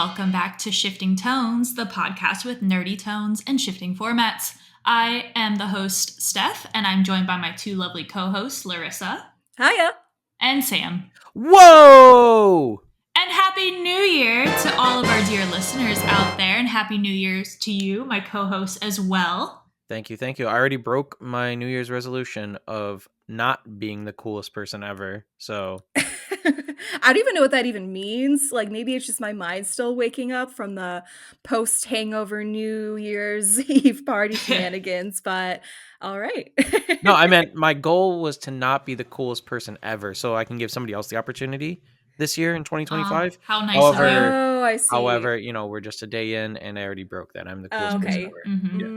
Welcome back to Shifting Tones, the podcast with nerdy tones and shifting formats. I am the host, Steph, and I'm joined by my two lovely co-hosts, Larissa. Hiya. And Sam. Whoa! And Happy New Year to all of our dear listeners out there, and Happy New Year's to you, my co-hosts, as well. Thank you. I already broke my New Year's resolution of not being the coolest person ever, so... I don't even know what that even means. Like, maybe it's just my mind still waking up from the post-hangover New Year's Eve party shenanigans, but all right. No, I meant my goal was to not be the coolest person ever, so I can give somebody else the opportunity this year in 2025. How nice of you. Oh, I see. However, we're just a day in, and I already broke that. I'm the coolest person ever. Mm-hmm. Yeah.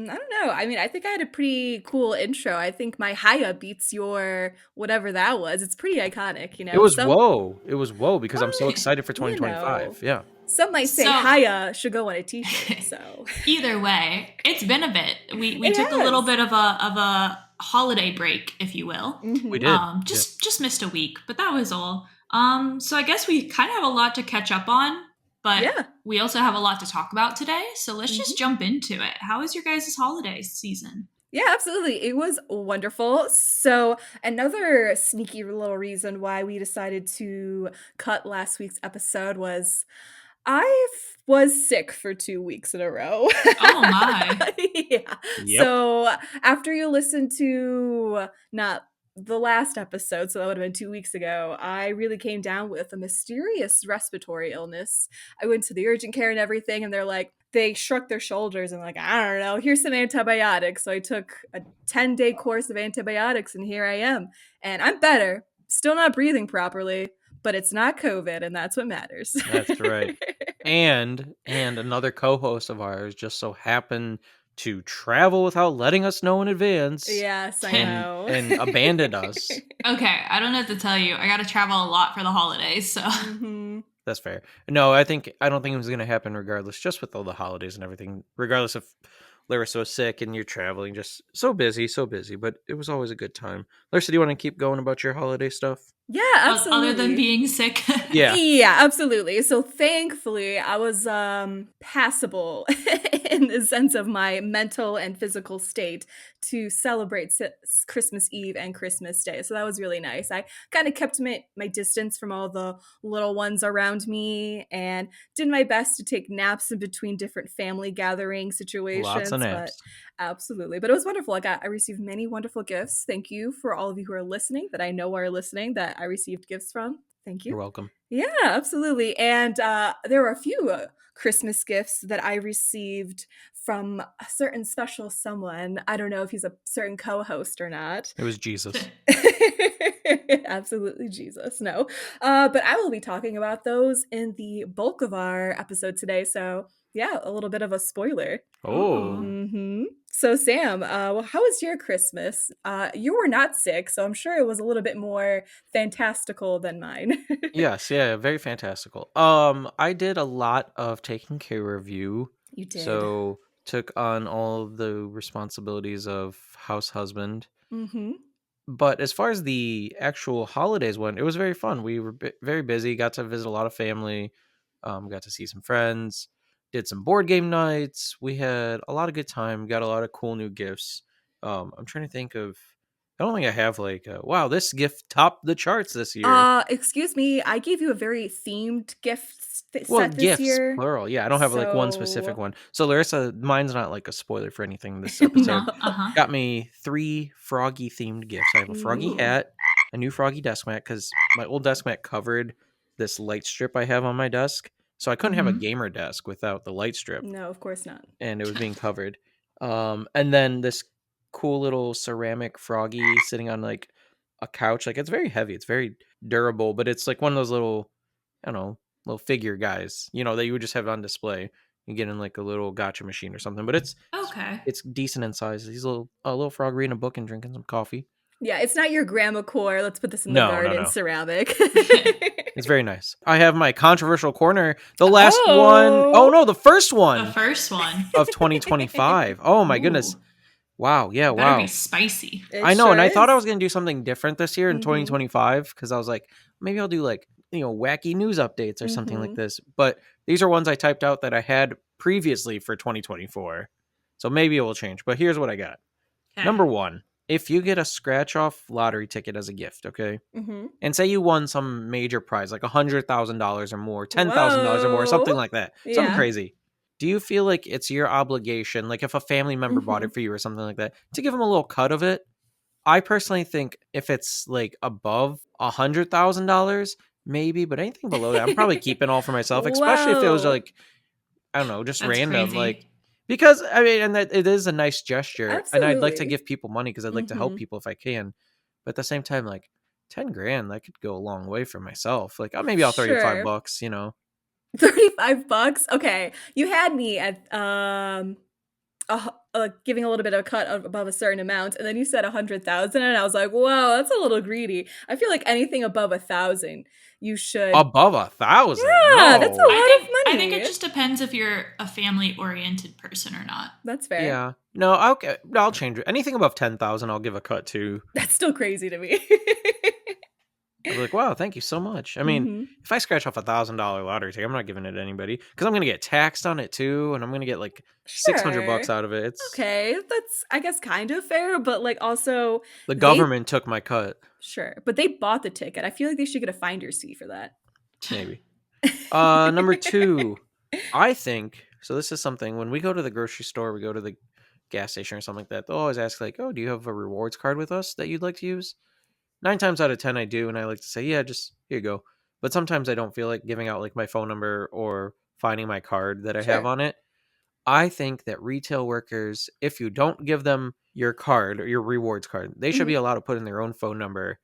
I don't know. I mean, I think I had a pretty cool intro. I think my hiya beats your whatever that was. It's pretty iconic, It was whoa. It was whoa because I'm so excited for 2025. Yeah. Some might say hiya should go on a t-shirt. So either way, it's been a bit. We took a little bit of a holiday break, if you will. Mm-hmm. We did. Just missed a week, but that was all. So I guess we kind of have a lot to catch up on. But we also have a lot to talk about today, so let's just jump into it. How was your guys' holiday season? Yeah, absolutely. It was wonderful. So another sneaky little reason why we decided to cut last week's episode was I was sick for 2 weeks in a row. Oh my. Yeah. Yep. So after you listen to not the last episode, so that would have been 2 weeks ago, I really came down with a mysterious respiratory illness. I went to the urgent care and everything, and they shrugged their shoulders and like, I don't know, here's some antibiotics. So I took a 10-day course of antibiotics, and here I am. And I'm better, still not breathing properly, but it's not COVID, and that's what matters. That's right. And another co-host of ours just so happened to travel without letting us know in advance. Yes, I know. And abandoned us. Okay, I don't have to tell you. I got to travel a lot for the holidays, so. Mm-hmm. That's fair. No, I don't think it was going to happen regardless, just with all the holidays and everything. Regardless if Larissa was sick and you're traveling, just so busy. But it was always a good time. Larissa, do you want to keep going about your holiday stuff? Yeah, absolutely. Other than being sick. Yeah, absolutely. So thankfully, I was passable in the sense of my mental and physical state to celebrate Christmas Eve and Christmas Day. So that was really nice. I kind of kept my distance from all the little ones around me and did my best to take naps in between different family gathering situations. Lots of naps. Absolutely. But it was wonderful. I received many wonderful gifts. Thank you for all of you who are listening that I know are listening that I received gifts from. Thank you. You're welcome. Yeah, absolutely. And there were a few Christmas gifts that I received from a certain special someone. I don't know if he's a certain co-host or not. It was Jesus. Absolutely Jesus. No. But I will be talking about those in the bulk of our episode today. So yeah, a little bit of a spoiler. Oh. Mm-hmm. So Sam, how was your Christmas? You were not sick, so I'm sure it was a little bit more fantastical than mine. Yes, yeah, very fantastical. I did a lot of taking care of you. You did. So took on all of the responsibilities of house husband. Mm-hmm. But as far as the actual holidays went, it was very fun. We were very busy, got to visit a lot of family, got to see some friends, did some board game nights. We had a lot of good time, got a lot of cool new gifts. I'm trying to think of, I don't think I have wow, this gift topped the charts this year. Excuse me, I gave you a very themed gift set this gifts, year. Plural. Yeah, I don't have one specific one. So Larissa, mine's not like a spoiler for anything this episode. Got me 3 froggy themed gifts. I have a froggy hat, a new froggy desk mat, because my old desk mat covered this light strip I have on my desk. So I couldn't have a gamer desk without the light strip. No, of course not. And it was being covered. And then this cool little ceramic froggy sitting on like a couch. Like, it's very heavy. It's very durable, but it's like one of those little, I don't know, little figure guys, that you would just have on display. You get in like a little gotcha machine or something, but it's decent in size. He's a little frog reading a book and drinking some coffee. Yeah, it's not your grandma core. Let's put this in the garden ceramic. It's very nice. I have my controversial corner. The last one. Oh no, the first one. The first one of 2025. Oh my goodness. Wow. Yeah. Better wow. Be spicy. I know, and I thought I was gonna do something different this year in 2025 because I was like, maybe I'll do like wacky news updates or something like this. But these are ones I typed out that I had previously for 2024. So maybe it will change. But here's what I got. Okay. Number 1, if you get a scratch-off lottery ticket as a gift, okay? And say you won some major prize, like $100,000 or more, $10,000 or more, something like that. Something crazy. Do you feel like it's your obligation, like if a family member bought it for you or something like that, to give them a little cut of it? I personally think if it's like above $100,000, maybe, but anything below that, I'm probably keeping all for myself, especially if it was like, I don't know, just That's random. crazy. Like, because I mean, and that it is a nice gesture, Absolutely. and I'd like to give people money because I'd like to help people if I can. But at the same time, like 10 grand, that could go a long way for myself. Like, maybe I'll throw you $5, 35 bucks. Okay, you had me at giving a little bit of a cut above a certain amount, and then you said 100,000, and I was like, "Whoa, that's a little greedy." I feel like anything above 1,000, you should. Above 1,000? Yeah, that's a lot of money. I think it just depends if you're a family-oriented person or not. That's fair. Yeah. No, I'll change it. Anything above 10,000, I'll give a cut to. That's still crazy to me. I'll be like, wow, thank you so much. I mean, if I scratch off $1,000 lottery ticket, I'm not giving it to anybody because I'm going to get taxed on it too, and I'm going to get like $600 out of it. It's okay. That's, I guess, kind of fair, but like also the government took my cut. Sure, but they bought the ticket. I feel like they should get a finder's fee for that. Maybe. Number 2, I think, so this is something, when we go to the grocery store, we go to the gas station or something like that, they'll always ask like, oh, do you have a rewards card with us that you'd like to use? 9 times out of 10 I do, and I like to say, yeah, just here you go. But sometimes I don't feel like giving out like my phone number or finding my card that I have on it. I think that retail workers, if you don't give them your card or your rewards card, they should be allowed to put in their own phone number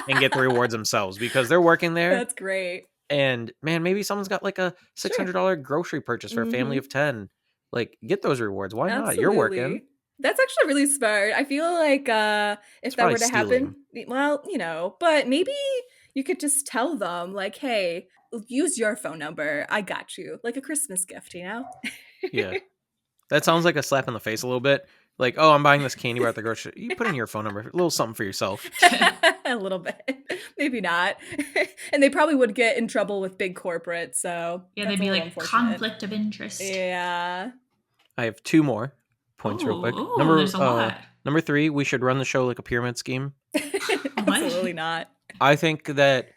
and get the rewards themselves because they're working there. That's great. And man, maybe someone's got like a $600 grocery purchase for a family of 10. Like, get those rewards. Why not? You're working. That's actually really smart. I feel like if that were to happen, well, but maybe you could just tell them like, hey, use your phone number. I got you. Like a Christmas gift, Yeah. That sounds like a slap in the face a little bit. Like, oh, I'm buying this candy bar at the grocery. You put in your phone number. A little something for yourself. A little bit. Maybe not. And they probably would get in trouble with big corporate. So yeah, they'd be like conflict of interest. Yeah. I have 2 more points real quick. There's a lot. Number 3, we should run the show like a pyramid scheme. Absolutely not. I think that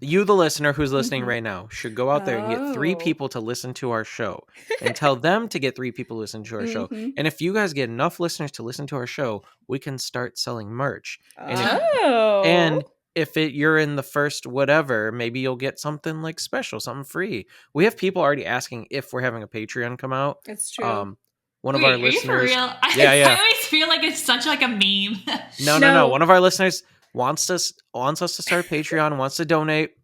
you, the listener who's listening right now, should go out there and get 3 people to listen to our show and tell them to get 3 people to listen to our show. And if you guys get enough listeners to listen to our show, we can start selling merch. And if you're in the first whatever, maybe you'll get something like special, something free. We have people already asking if we're having a Patreon come out. That's true. One of our listeners. Yeah. I always feel like it's such like a meme. No. One of our listeners wants us to start Patreon, wants to donate,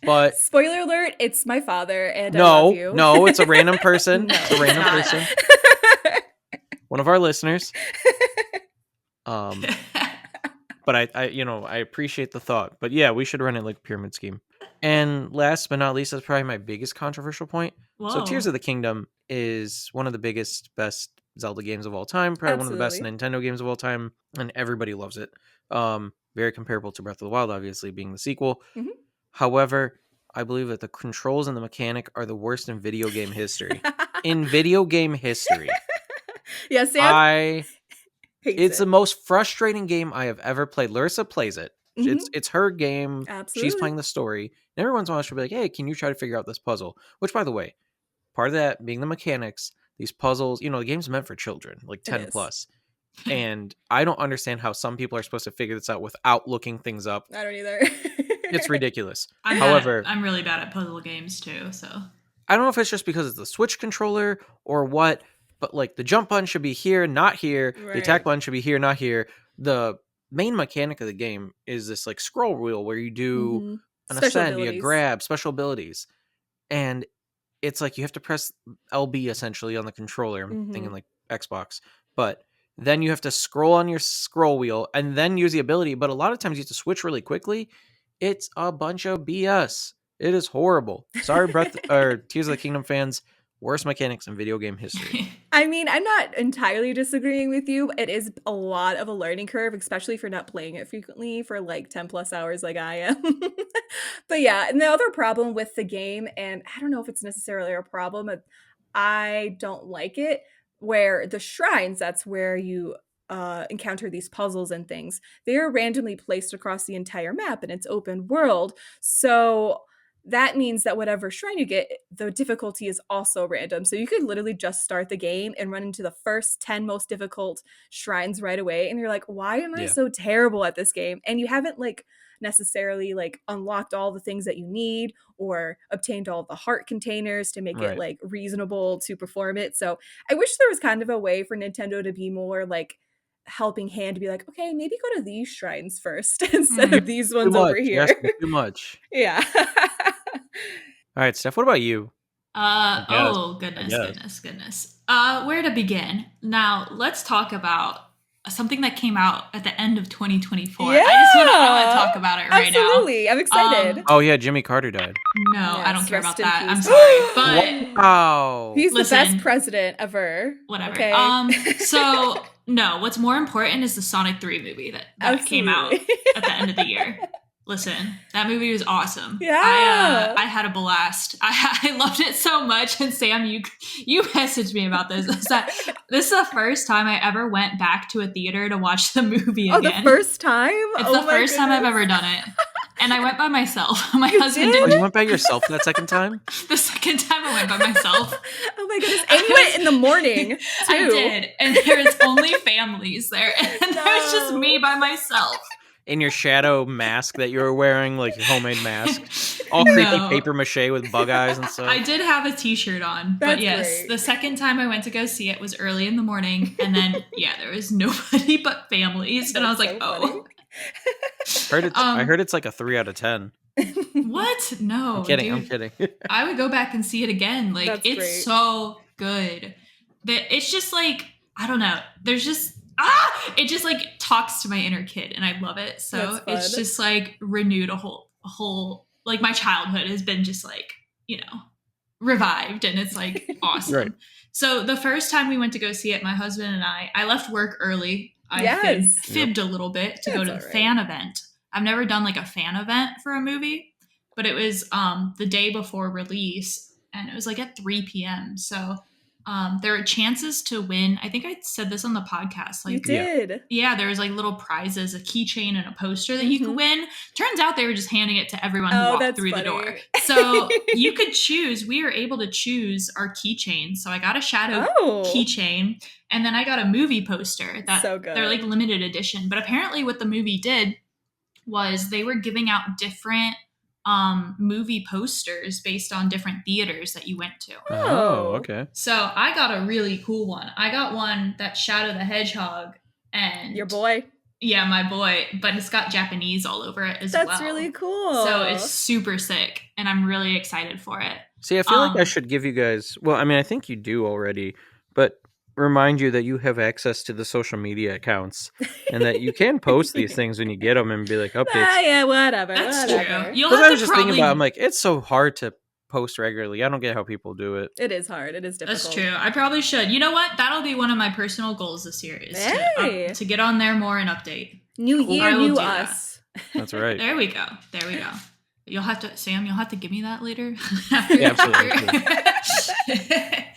but spoiler alert, it's my father, and I love you. No, it's a random person. It's a random person. One of our listeners. But I appreciate the thought. But yeah, we should run it like a pyramid scheme. And last but not least, that's probably my biggest controversial point. Whoa. So Tears of the Kingdom is one of the biggest, best Zelda games of all time. Probably one of the best Nintendo games of all time. And everybody loves it. Very comparable to Breath of the Wild, obviously, being the sequel. However, I believe that the controls and the mechanic are the worst in video game history. In video game history. Yeah, Sam. It's the most frustrating game I have ever played. Larissa plays it. It's her game. Absolutely. She's playing the story. And every once in a while she'll be like, hey, can you try to figure out this puzzle? Which, by the way, part of that being the mechanics, these puzzles, the game's meant for children, like 10 plus. And I don't understand how some people are supposed to figure this out without looking things up. I don't either. It's ridiculous. I'm really bad at puzzle games too, so. I don't know if it's just because it's the Switch controller or what, but like the jump button should be here, not here. Right. The attack button should be here, not here. The main mechanic of the game is this like scroll wheel where you do an ascend, you grab, special abilities. And it's like you have to press LB essentially on the controller. I'm thinking like Xbox. But then you have to scroll on your scroll wheel and then use the ability. But a lot of times you have to switch really quickly. It's a bunch of BS. It is horrible. Sorry, Tears of the Kingdom fans. worst mechanics in video game history. I mean, I'm not entirely disagreeing with you. It is a lot of a learning curve, especially if you're not playing it frequently for like 10 plus hours like I am. But yeah, and the other problem with the game, and I don't know if it's necessarily a problem, I don't like it, where the shrines, that's where you encounter these puzzles and things, they are randomly placed across the entire map and it's open world. So that means that whatever shrine you get, the difficulty is also random. So you could literally just start the game and run into the first 10 most difficult shrines right away. And you're like, why am I so terrible at this game? And you haven't like necessarily like unlocked all the things that you need or obtained all the heart containers to make it like reasonable to perform it. So I wish there was kind of a way for Nintendo to be more like helping hand, to be like, okay, maybe go to these shrines first instead of these ones over here. Yes, too much. Yeah. All right, Steph, what about you? Goodness. Where to begin? Now, let's talk about something that came out at the end of 2024. Yeah! I want to talk about it right now. Absolutely. I'm excited. Oh, yeah, Jimmy Carter died. No, I don't care about that. I'm sorry. But wow. He's the best president ever. Whatever. Okay. So, no, what's more important is the Sonic 3 movie that came out at the end of the year. Listen, that movie was awesome. Yeah. I had a blast. I loved it so much. And Sam, you messaged me about this. This is the first time I ever went back to a theater to watch the movie again. Oh, the first time? It's the first time I've ever done it. And I went by myself. My husband did. didn't. Oh, you went by yourself that second time? The second time I went by myself. Oh my goodness. And you went in the morning, too. I did. And there was only families there. And there was just me by myself. In your shadow mask that you were wearing, like your homemade mask. All creepy paper mache with bug eyes and stuff. I did have a t-shirt on. But yes, great. The second time I went to go see it was early in the morning. And then, there was nobody but families. And I was like, oh. I heard it's like a 3 out of 10. What? No. I'm kidding. Dude, I'm kidding. I would go back and see it again. Like, it's great. So good. It's just like, I don't know. There's just, it just like talks to my inner kid and I love it. So it's just like renewed a whole, like my childhood has been just like, revived and it's like awesome. Right. So the first time we went to go see it, my husband and I left work early. I fibbed a little bit to go to the fan event. I've never done like a fan event for a movie, but it was the day before release and it was like at 3 p.m. So there are chances to win. I think I said this on the podcast. Like, you did. Yeah, there was like little prizes, a keychain and a poster that you could win. Turns out they were just handing it to everyone who walked through the door. So you could choose. We were able to choose our keychain. So I got a shadow keychain and then I got a movie poster that they're like limited edition. But apparently what the movie did was they were giving out different movie posters based on different theaters that you went to. Oh, okay. So I got a really cool one. I got one that's Shadow the Hedgehog and your boy. Yeah, my boy, but it's got Japanese all over it as well. That's really cool. So it's super sick and I'm really excited for it. See, I feel like I should give you guys, well, I mean, I think you do already, but remind you that you have access to the social media accounts and that you can post these things when you get them and be like, updates. Yeah, whatever. That's true. Because I was just thinking about, I'm like, it's so hard to post regularly. I don't get how people do it. It is hard. It is difficult. That's true. I probably should. You know what? That'll be one of my personal goals this year is to get on there more and update. New year, new us. That's right. There we go. You'll have to, Sam, you'll have to give me that later. Yeah, absolutely.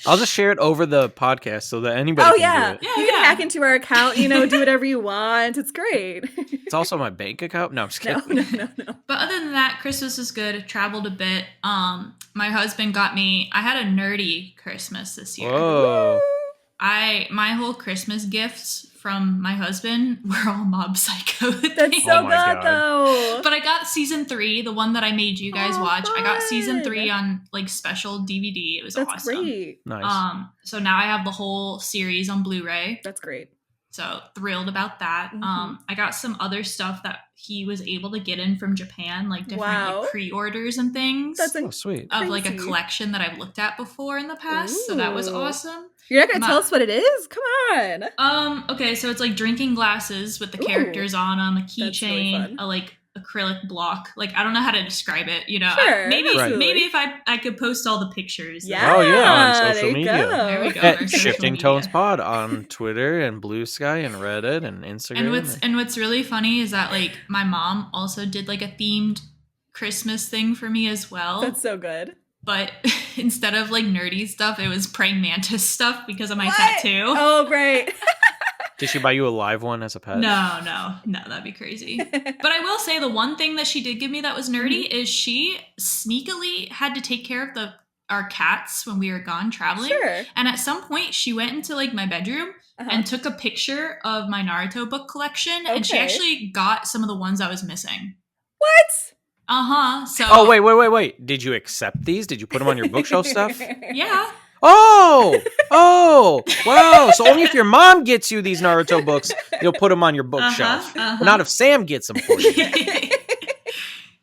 I'll just share it over the podcast so that anybody can do it. Yeah, you can hack into our account, do whatever you want. It's great. It's also my bank account. No, I'm just kidding. No. But other than that, Christmas is good. I traveled a bit. My husband got me, I had a nerdy Christmas this year. Whoa. My whole Christmas gifts from my husband were all Mob Psycho things. That's so good, though. But I got season 3, the one that I made you guys watch. Fun. I got season 3 on like special DVD. It was awesome. That's great. Nice. So now I have the whole series on Blu-ray. That's great. So thrilled about that. I got some other stuff that he was able to get in from Japan, like different like, pre-orders and things. That's sweet. Of like a collection that I've looked at before in the past. Ooh. So that was awesome. You're not going to tell us what it is? Come on. Okay, so it's like drinking glasses with the characters on them, a keychain, a acrylic block. Like, I don't know how to describe it. You know, Sure, maybe absolutely. if I could post all the pictures. Yeah, Oh yeah, on there social you media. go. There we go. At our social Shifting media. Tones Pod on Twitter and Blue Sky and Reddit and Instagram. And what's really funny is that like my mom also did like a themed Christmas thing for me as well. That's so good. But instead of like nerdy stuff, it was praying mantis stuff because of my tattoo. Oh, great. Did she buy you a live one as a pet? No, that'd be crazy. But I will say the one thing that she did give me that was nerdy is she sneakily had to take care of our cats when we were gone traveling. Sure. And at some point she went into like my bedroom and took a picture of my Naruto book collection. And she actually got some of the ones I was missing. What? So. Oh, wait. Did you accept these? Did you put them on your bookshelf stuff? Yeah. Oh, wow. So only if your mom gets you these Naruto books, you'll put them on your bookshelf. But not if Sam gets them for you.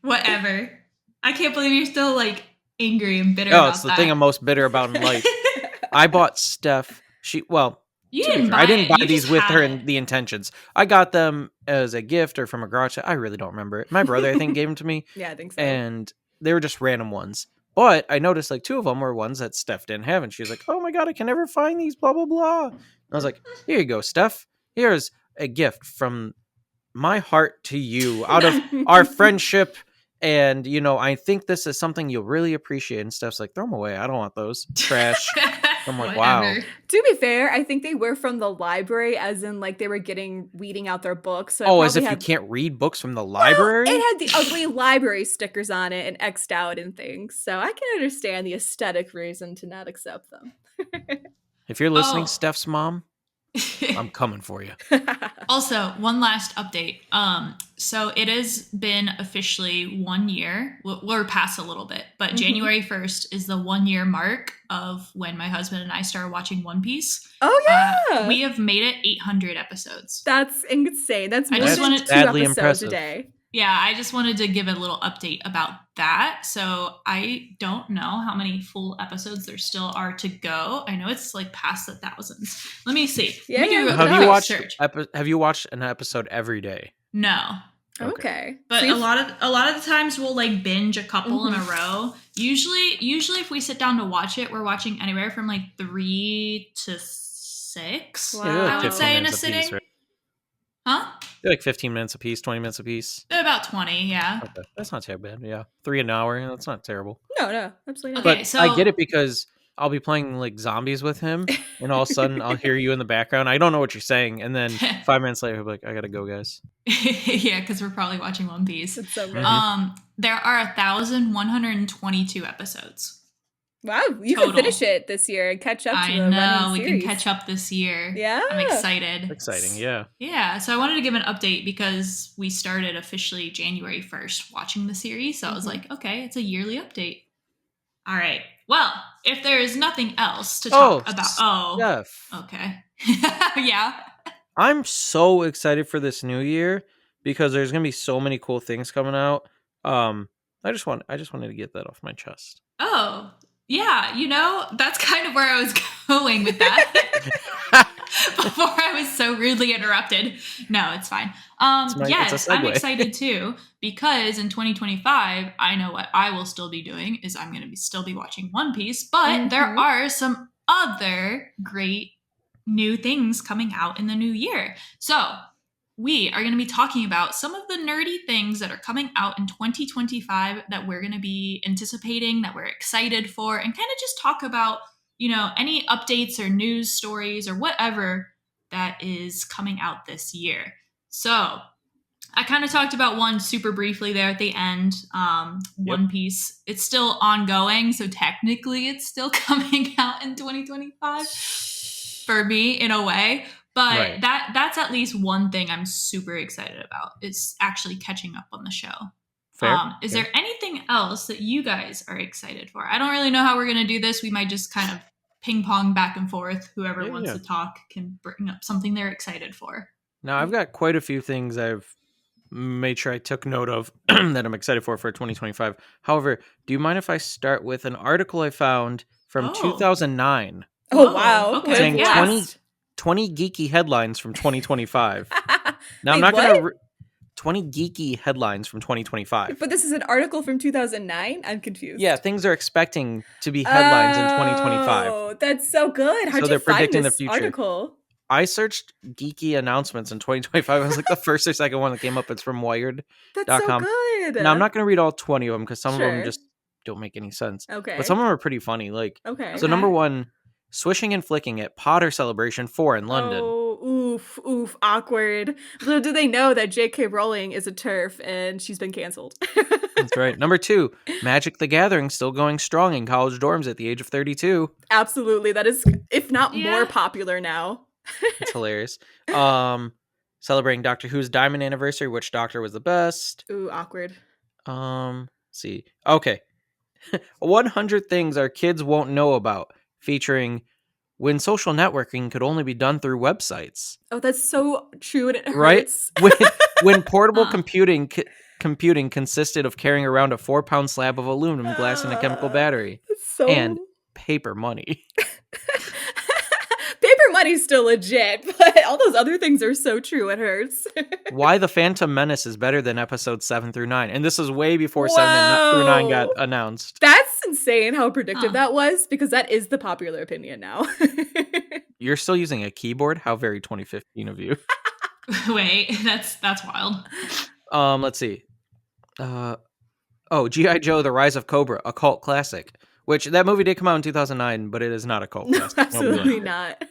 Whatever. I can't believe you're still like angry and bitter about that. Oh, it's the thing I'm most bitter about in life. I bought Steph. I didn't buy these with her in the intentions. I got them as a gift or from a garage sale. I really don't remember it. My brother, I think, gave them to me. Yeah, I think so. And they were just random ones. But I noticed like 2 of them were ones that Steph didn't have. And she was like, oh my God, I can never find these, blah, blah, blah. And I was like, here you go, Steph. Here's a gift from my heart to you out of our friendship. And, you know, I think this is something you'll really appreciate. And Steph's like, throw them away. I don't want those. Trash. I'm like, wow. To be fair, I think they were from the library, as in like they were weeding out their books. So as if you can't read books from the library? Well, it had the ugly library stickers on it and X'd out and things. So I can understand the aesthetic reason to not accept them. If you're listening, Steph's mom, I'm coming for you. Also, one last update. So it has been officially 1 year. We're past a little bit, but January 1st is the 1 year mark of when my husband and I started watching One Piece. Oh yeah, we have made it 800 episodes. That's insane. That's more than 2 badly episodes impressive. a day. Yeah, I just wanted to give a little update about that. So I don't know how many full episodes there still are to go. I know it's like past the thousands. Let me see. Have you watched an episode every day? No. Okay. But a lot of the times we'll like binge a couple in a row. Usually if we sit down to watch it, we're watching anywhere from like 3 to 6. Wow. I would say in a sitting. Piece, right? Huh? They're like 15 minutes a piece, 20 minutes a piece. They're about 20, yeah. Okay. That's not too bad. Yeah. 3 an hour. That's not terrible. No, absolutely not. Okay, but so I get it because I'll be playing like zombies with him, and all of a sudden I'll hear you in the background. I don't know what you're saying, and then 5 minutes later, I'll be like, I gotta go, guys. Yeah, because we're probably watching One Piece. It's so good. There are 1,122 episodes. Wow, you can finish it this year and catch up to the running series. I know, we can catch up this year. Yeah. I'm excited. Exciting, yeah. Yeah, so I wanted to give an update because we started officially January 1st watching the series. So I was like, okay, it's a yearly update. All right. Well, if there is nothing else to talk about. Steph. Okay. Yeah. I'm so excited for this new year because there's gonna be so many cool things coming out. I just wanted to get that off my chest. Oh, yeah, that's kind of where I was going with that before I was so rudely interrupted. No, it's fine. Yes, I'm excited too because in 2025, I know what I will still be doing is I'm going to still be watching One Piece, but there are some other great new things coming out in the new year. So we are going to be talking about some of the nerdy things that are coming out in 2025 that we're going to be anticipating, that we're excited for, and kind of just talk about, any updates or news stories or whatever that is coming out this year. So I kind of talked about one super briefly there at the end. One Piece, it's still ongoing, so technically it's still coming out in 2025 for me in a way. But that's at least one thing I'm super excited about. It's actually catching up on the show. Fair. Is there anything else that you guys are excited for? I don't really know how we're going to do this. We might just kind of ping pong back and forth. Whoever wants to talk can bring up something they're excited for. Now, I've got quite a few things I've made sure I took note of that I'm excited for 2025. However, do you mind if I start with an article I found from 2009? Oh, wow. Okay. Saying 20 geeky headlines from 2025. Now, I'm not going to... 20 geeky headlines from 2025. But this is an article from 2009? I'm confused. Yeah, things are expecting to be headlines in 2025. Oh, that's so good. How'd So you they're find predicting the this future. article? I searched geeky announcements in 2025. I was like the first or second one that came up. It's from Wired.com. That's so good. Now, I'm not going to read all 20 of them because some of them Sure. just don't make any sense. Okay. But some of them are pretty funny. Like, Okay. so number one, swishing and flicking at Potter Celebration 4 in London. Oh, oof, awkward. Little do they know that J.K. Rowling is a TERF and she's been canceled. That's right. Number two, Magic the Gathering still going strong in college dorms at the age of 32. Absolutely. That is, if not more popular now. It's hilarious. Celebrating Doctor Who's Diamond Anniversary. Which Doctor was the best? Ooh, awkward. Let's see. Okay. 100 Things Our Kids Won't Know About, featuring when social networking could only be done through websites. Oh, that's so true and it hurts. Right? When portable computing consisted of carrying around a 4-pound slab of aluminum glass and a chemical battery. And paper money. Paper money's still legit, but all those other things are so true, it hurts. Why The Phantom Menace is better than episodes 7 through 9. And this is way before 7 through 9 got announced. That's insane how predictive that was, because that is the popular opinion now. You're still using a keyboard? How very 2015 of you. Wait, that's wild. Let's see. G.I. Joe, The Rise of Cobra, a cult classic. Which, that movie did come out in 2009, but it is not a cult classic. No, absolutely not.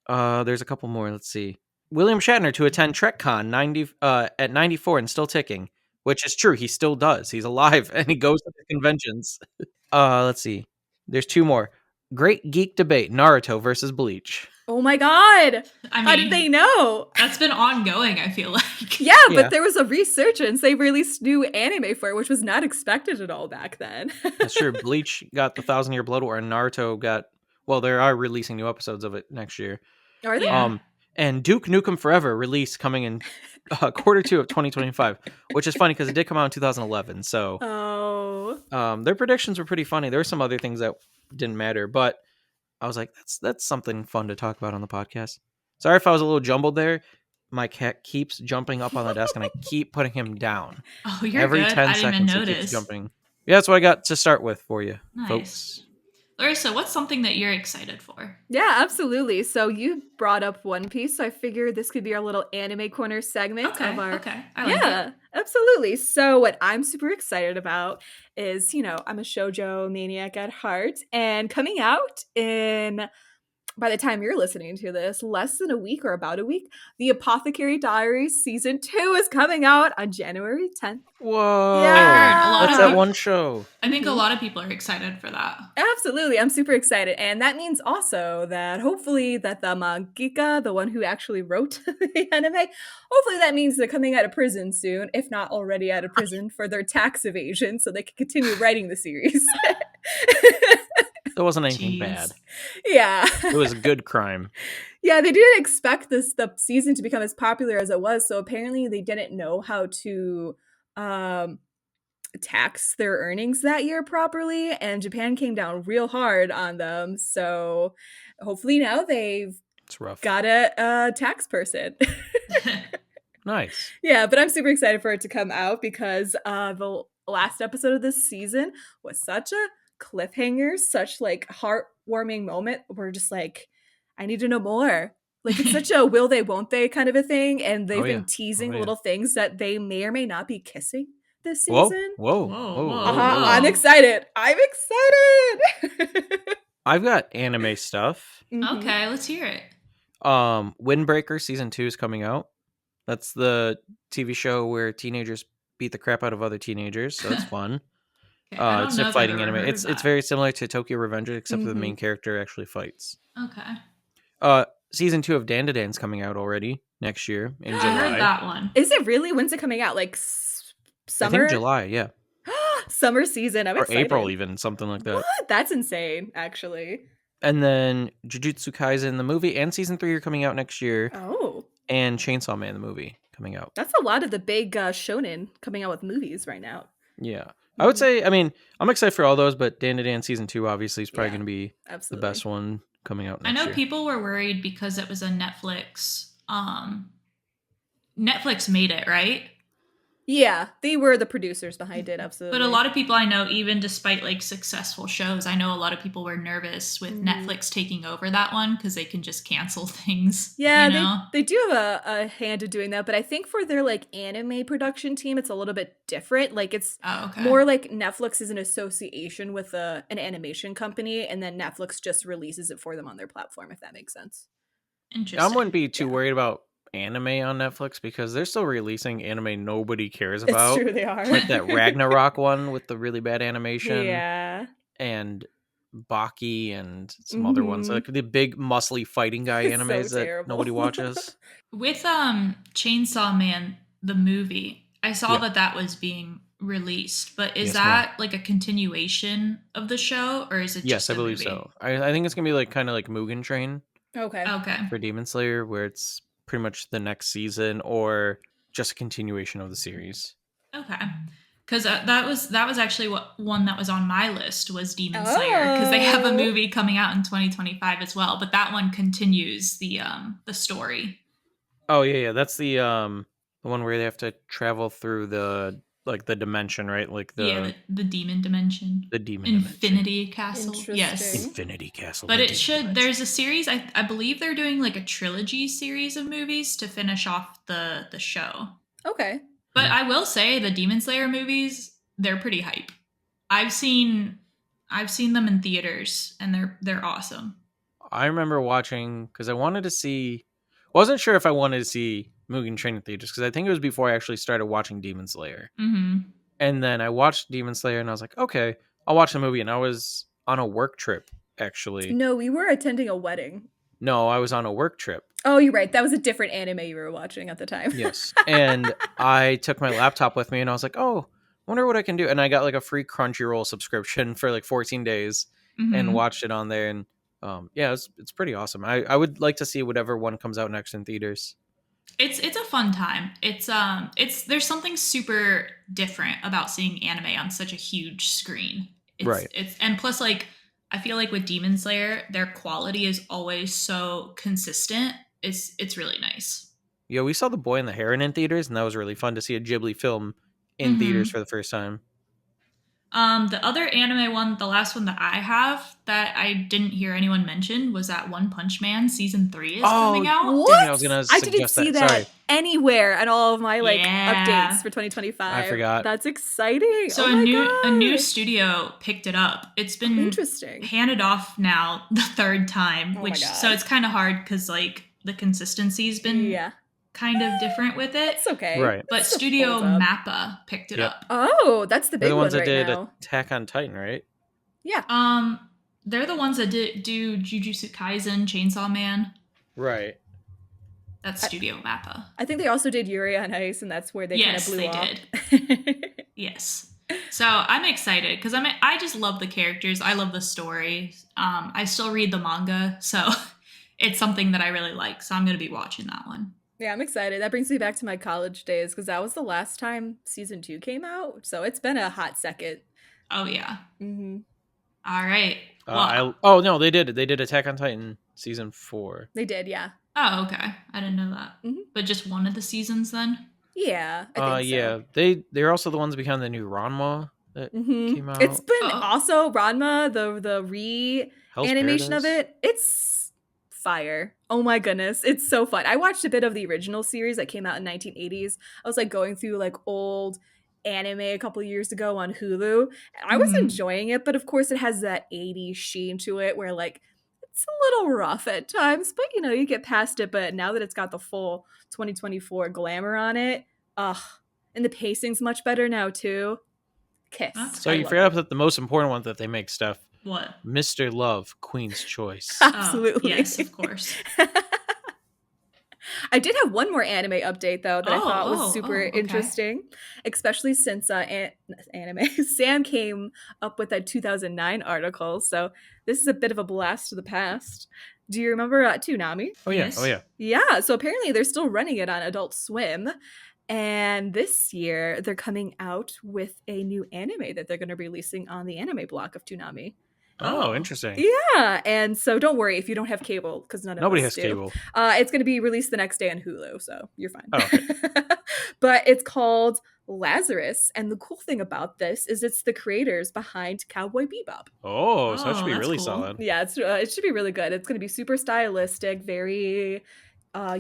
There's a couple more. Let's see. William Shatner to attend TrekCon at 94 and still ticking. Which is true. He still does. He's alive, and he goes to the conventions. Let's see. There's two more. Great geek debate, Naruto versus Bleach. Oh my god! How did they know? That's been ongoing, I feel like. Yeah, but there was a resurgence. They released new anime for it, which was not expected at all back then. That's true. Bleach got the 1,000-Year Blood War, and Naruto got... Well, they are releasing new episodes of it next year. Are they? And Duke Nukem Forever release coming in quarter 2 of 2025, which is funny because it did come out in 2011. So, their predictions were pretty funny. There were some other things that didn't matter, but I was like, that's something fun to talk about on the podcast. Sorry if I was a little jumbled there. My cat keeps jumping up on the desk, and I keep putting him down. Oh, you're Every good. 10 I didn't seconds, even he keeps notice. jumping. Yeah, that's what I got to start with for you, folks. Larissa, what's something that you're excited for? Yeah, absolutely. So you brought up One Piece, so I figured this could be our little anime corner segment of our... Okay, I like it. Absolutely. So what I'm super excited about is, I'm a shoujo maniac at heart, and coming out in... by the time you're listening to this, less than a week or about a week, The Apothecary Diaries Season 2 is coming out on January 10th. Whoa. Yeah. What's that one show? I think a lot of people are excited for that. Absolutely. I'm super excited. And that means also that hopefully that the mangaka, the one who actually wrote the anime, hopefully that means they're coming out of prison soon, if not already out of prison for their tax evasion, so they can continue writing the series. It wasn't anything bad. Yeah. It was a good crime. Yeah, they didn't expect the season to become as popular as it was, so apparently they didn't know how to tax their earnings that year properly, and Japan came down real hard on them, so hopefully now they've got a tax person. Nice. Yeah, but I'm super excited for it to come out because the last episode of this season was such a cliffhanger, such like heartwarming moment. We're just like, I need to know more. Like, it's such a will they won't they kind of a thing, and they've been teasing little things that they may or may not be kissing this season. Whoa. I'm excited. I've got anime stuff. Okay, let's hear it. Windbreaker Season 2 is coming out. That's the TV show where teenagers beat the crap out of other teenagers, so it's fun. It's a fighting anime. It's very similar to Tokyo Revengers, except for the main character actually fights. Okay. Season 2 of Dandadan's coming out already next year in July. I heard that one. Is it really? When's it coming out? Like summer? I think July, yeah. Summer season. I'm excited. Or April even, something like that. What? That's insane, actually. And then Jujutsu Kaisen, the movie, and Season 3 are coming out next year. Oh. And Chainsaw Man, the movie, coming out. That's a lot of the big shonen coming out with movies right now. Yeah. I would say, I'm excited for all those, but Dandadan Season 2 obviously is probably going to be the best one coming out next year. I know people were worried because it was a Netflix Netflix made it, right? Yeah, they were the producers behind it, absolutely. But a lot of people I know, even despite like successful shows, I know a lot of people were nervous with Netflix taking over that one because they can just cancel things. Yeah, you know? they do have a hand in doing that, but I think for their like anime production team, it's a little bit different. Like it's more like Netflix is an association with an animation company, and then Netflix just releases it for them on their platform, if that makes sense. Interesting. I wouldn't be too worried about anime on Netflix because they're still releasing anime nobody cares about. It's true, they are. Like that Ragnarok one with the really bad animation. Yeah. And Baki and some other ones. Like the big muscly fighting guy animes that nobody watches. With Chainsaw Man, the movie, I saw that was being released, but is that like a continuation of the show, or is it just I believe so. I think it's gonna be like kind of like Mugen Train. Okay. For Demon Slayer, where it's pretty much the next season or just a continuation of the series. Okay. Because that was actually one that was on my list was Demon Slayer, because they have a movie coming out in 2025 as well, but that one continues the story. Oh yeah, that's the one where they have to travel through the dimension, right? Like the demon dimension. The demon Infinity dimension. Castle. Yes. Infinity Castle. But there's a series, I believe they're doing like a trilogy series of movies to finish off the show. Okay. But I will say the Demon Slayer movies, they're pretty hype. I've seen them in theaters and they're awesome. I remember watching because I wanted to see. Wasn't sure if I wanted to see Mugen Train in theaters because I think it was before I actually started watching Demon Slayer. Mm-hmm. And then I watched Demon Slayer and I was like, okay, I'll watch the movie. And I was on a work trip actually. No, we were attending a wedding. No, I was on a work trip. Oh, you're right. That was a different anime you were watching at the time. Yes. And I took my laptop with me and I was like, oh, wonder what I can do. And I got like a free Crunchyroll subscription for like 14 days and watched it on there. And it's pretty awesome. I would like to see whatever one comes out next in theaters. It's a fun time. It's there's something super different about seeing anime on such a huge screen. And plus like I feel like with Demon Slayer, their quality is always so consistent. It's really nice. Yeah, we saw The Boy and the Heron in theaters, and that was really fun to see a Ghibli film in theaters for the first time. The other anime one, the last one that I have that I didn't hear anyone mention was that One Punch Man season 3 is coming out. What? I didn't see that anywhere at all of my updates for 2025. I forgot. That's exciting. So a new studio picked it up. It's been interesting. Handed off now the third time, so it's kind of hard because like the consistency's been kind of different with it. It's okay. Right. But Studio Mappa picked it up. Oh, that's the big one right now. They're the ones that did Attack on Titan, right? Yeah. They're the ones that do Jujutsu Kaisen, Chainsaw Man. Right. That's Studio Mappa. I think they also did Yuri on Ice, and that's where they kind of blew up. Yes, they did. Yes. So I'm excited because I just love the characters. I love the story. I still read the manga, so it's something that I really like. So I'm going to be watching that one. Yeah, I'm excited. That brings me back to my college days because that was the last time season 2 came out. So it's been a hot second. Oh, yeah. Mm-hmm. All right. No, they did. They did Attack on Titan season 4. They did, yeah. Oh, okay. I didn't know that. Mm-hmm. But just one of the seasons then? Yeah, I think so. Yeah. They're also the ones behind the new Ranma that came out. It's been also Ranma, the re-animation of it. It's fire. Oh my goodness. It's so fun. I watched a bit of the original series that came out in 1980s. I was like going through like old anime a couple years ago on Hulu. And I was enjoying it, but of course it has that 80s sheen to it where like it's a little rough at times, but you get past it. But now that it's got the full 2024 glamour on it, and the pacing's much better now too. Kiss. So you forgot about the most important one that they make, Steph. What? Mr. Love, Queen's Choice. Absolutely. Yes, of course. I did have one more anime update, though, that I thought was super interesting, especially since Sam came up with that 2009 article. So this is a bit of a blast to the past. Do you remember Toonami? Oh, yeah. Yes. Oh, yeah. Yeah. So apparently they're still running it on Adult Swim. And this year they're coming out with a new anime that they're going to be releasing on the anime block of Toonami. Oh, Oh. interesting. Yeah, and so don't worry if you don't have cable, because none of Nobody us has do. cable. It's going to be released the next day on Hulu, so you're fine. Oh, okay. But it's called Lazarus, and the cool thing about this is it's the creators behind Cowboy Bebop. Oh, so that should Oh, be that's really cool. solid. Yeah, it should be really good. It's going to be super stylistic, very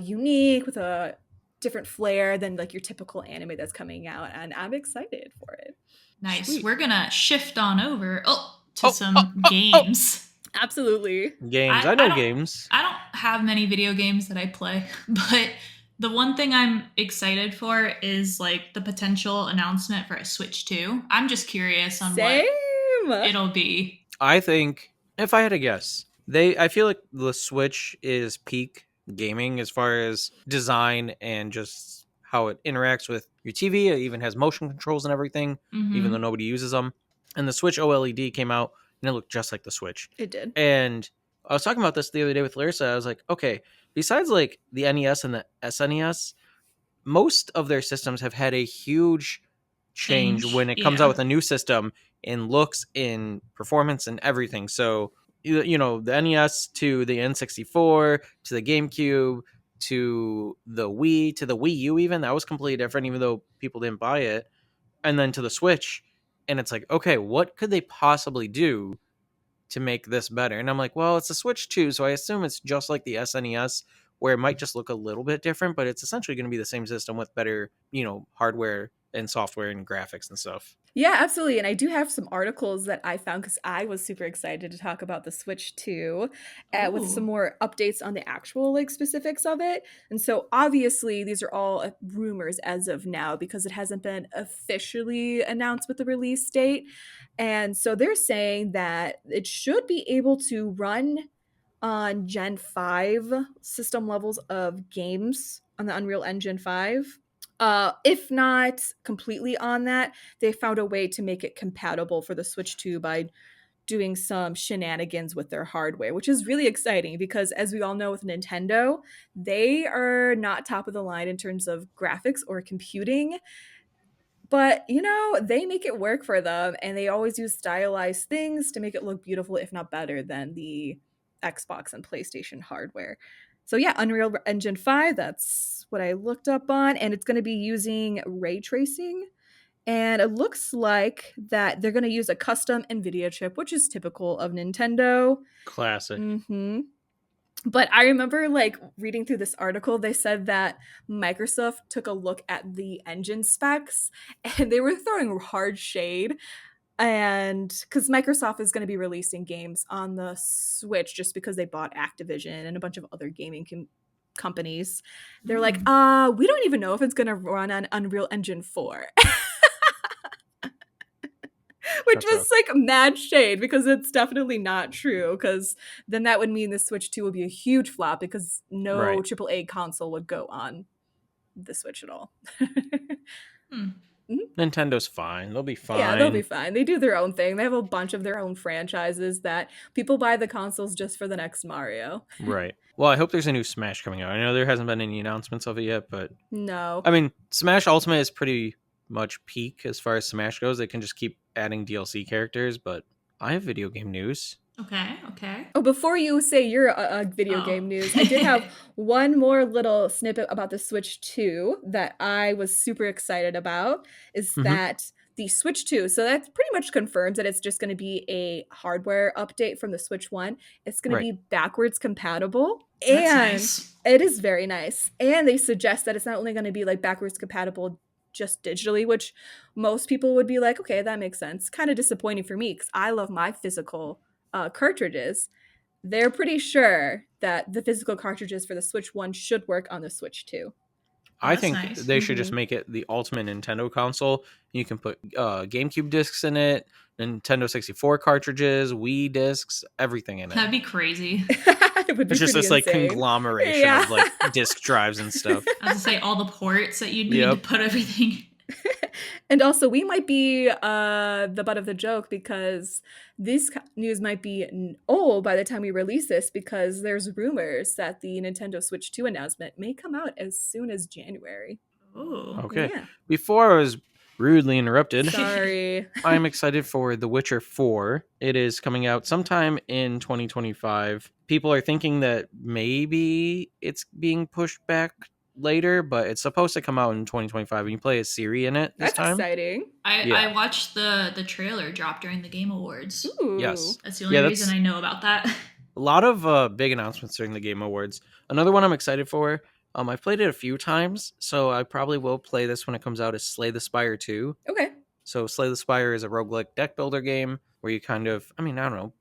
unique, with a different flair than like your typical anime that's coming out, and I'm excited for it. Nice. Sweet. We're gonna shift on over to Oh, oh, some oh, oh. games. Absolutely. Games. I, I I know don't games. I don't have many video games that I play, but the one thing I'm excited for is like the potential announcement for a Switch 2. I'm just curious on what Same. it'll be. I think if I had to guess, I feel like the Switch is peak gaming as far as design and just how it interacts with your TV. It even has motion controls and everything, even though Mm-hmm. nobody uses them. And the Switch OLED came out and it looked just like the Switch. It did. And I was talking about this the other day with Larissa. I was like, okay, besides like the NES and the SNES, most of their systems have had a huge change when it comes out Yeah. with a new system in looks, in performance, and everything. So, the NES to the N64 to the GameCube to the Wii to the Wii U, even that was completely different, even though people didn't buy it. And then to the Switch. And it's like, okay, what could they possibly do to make this better? And I'm like, well, it's a Switch 2, so I assume it's just like the SNES, where it might just look a little bit different, but it's essentially going to be the same system with better, hardware and software and graphics and stuff. Yeah, absolutely. And I do have some articles that I found because I was super excited to talk about the Switch 2 with some Ooh. more updates on the actual like specifics of it. And so obviously these are all rumors as of now because it hasn't been officially announced with the release date. And so they're saying that it should be able to run on Gen 5 system levels of games on the Unreal Engine 5. If not completely on that, they found a way to make it compatible for the Switch 2 by doing some shenanigans with their hardware, which is really exciting because, as we all know with Nintendo, they are not top of the line in terms of graphics or computing. But, they make it work for them, and they always use stylized things to make it look beautiful, if not better, than the Xbox and PlayStation hardware. So, yeah, Unreal Engine 5, that's what I looked up on, and it's going to be using ray tracing. And it looks like that they're going to use a custom NVIDIA chip, which is typical of Nintendo. Classic. Mm-hmm. But I remember like reading through this article, they said that Microsoft took a look at the engine specs and they were throwing hard shade. And because Microsoft is going to be releasing games on the Switch just because they bought Activision and a bunch of other gaming companies, they're like, we don't even know if it's going to run on Unreal Engine 4. Which That's was rough. like mad shade because it's definitely not true. Because then that would mean the Switch 2 would be a huge flop because no Right. AAA console would go on the Switch at all. Nintendo's fine. They'll be fine. Yeah, they'll be fine. They do their own thing. They have a bunch of their own franchises that people buy the consoles just for the next Mario. Right. Well, I hope there's a new Smash coming out. I know there hasn't been any announcements of it yet, but No. I mean, Smash Ultimate is pretty much peak as far as Smash goes. They can just keep adding DLC characters, but I have video game news. Okay. Oh, before you say your video game news, I did have one more little snippet about the Switch 2 that I was super excited about, is that the Switch 2, so that pretty much confirms that it's just going to be a hardware update from the Switch 1. It's going to be backwards compatible. That's and nice. It is very nice. And they suggest that it's not only going to be like backwards compatible just digitally, which most people would be like, okay, that makes sense. Kind of disappointing for me because I love my physical cartridges. They're pretty sure that the physical cartridges for the Switch 1 should work on the Switch 2. I think nice. they should just make it the ultimate Nintendo console. You can put GameCube discs in it, Nintendo 64 cartridges, Wii discs, everything in it. That'd be crazy. It's just this like insane. conglomeration of like disc drives and stuff. I was to say all the ports that you'd need to put everything. And also, we might be the butt of the joke because this news might be old by the time we release this because there's rumors that the Nintendo Switch 2 announcement may come out as soon as January. Oh. Okay. Yeah. Before I was Rudely interrupted. Sorry. I'm excited for The Witcher 4. It is coming out sometime in 2025. People are thinking that maybe it's being pushed back later, but it's supposed to come out in 2025, and you play as Ciri in it this That's time. exciting. I watched the trailer drop during the Game Awards. Ooh. Yes. That's the only reason I know about that. A lot of big announcements during the Game Awards. Another one I'm excited for, I've played it a few times, so I probably will play this when it comes out, is Slay the Spire 2. Okay. So Slay the Spire is a roguelike deck builder game where you kind of, I don't know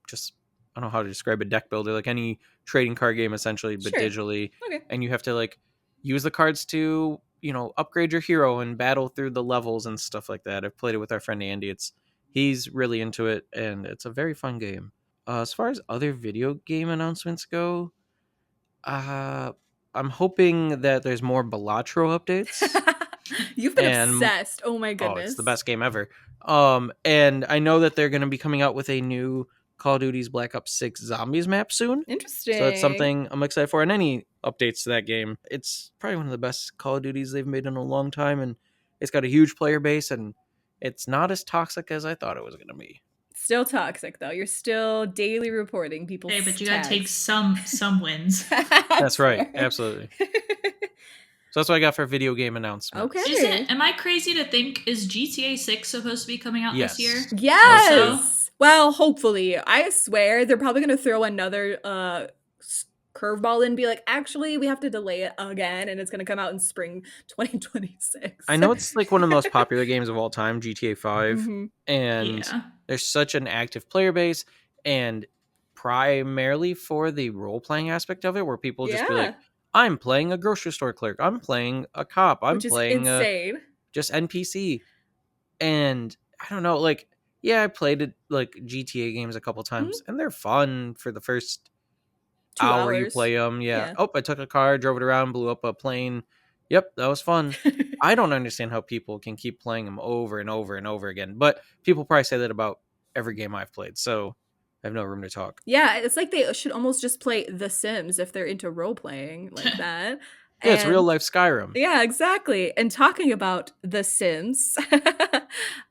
how to describe a deck builder, like any trading card game essentially, but digitally. Okay. And you have to like use the cards to, upgrade your hero and battle through the levels and stuff like that. I've played it with our friend Andy. He's really into it, and it's a very fun game. As far as other video game announcements go, I'm hoping that there's more Balatro updates. You've been obsessed. Oh my goodness. Oh, it's the best game ever. And I know that they're going to be coming out with a new Call of Duty's Black Ops 6 Zombies map soon. Interesting. So that's something I'm excited for. And any updates to that game. It's probably one of the best Call of Duties they've made in a long time. And it's got a huge player base, and it's not as toxic as I thought it was going to be. Still toxic, though. You're still daily reporting people's Hey, but you gotta take some wins. That's right. Absolutely. So that's what I got for video game announcements. Okay. Am I crazy to think, is GTA 6 supposed to be coming out this year? Yes. Also? Well, hopefully. I swear they're probably going to throw another curveball and be like, actually, we have to delay it again, and it's going to come out in spring 2026. I know it's like one of the most popular games of all time, GTA 5, and there's such an active player base, and primarily for the role-playing aspect of it, where people just be like, I'm playing a grocery store clerk, I'm playing a cop, I'm playing just NPC. And I don't know, like, yeah, I played it, like, GTA games a couple times, and they're fun for the first 2 hour hours. you play them. Oh, I took a car, drove it around, blew up a plane. Yep, that was fun. I don't understand how people can keep playing them over and over and over again, but people probably say that about every game I've played, so I have no room to talk. Yeah, it's like they should almost just play The Sims if they're into role-playing like that. Yeah, it's real life Skyrim. Yeah, exactly. And talking about The Sims,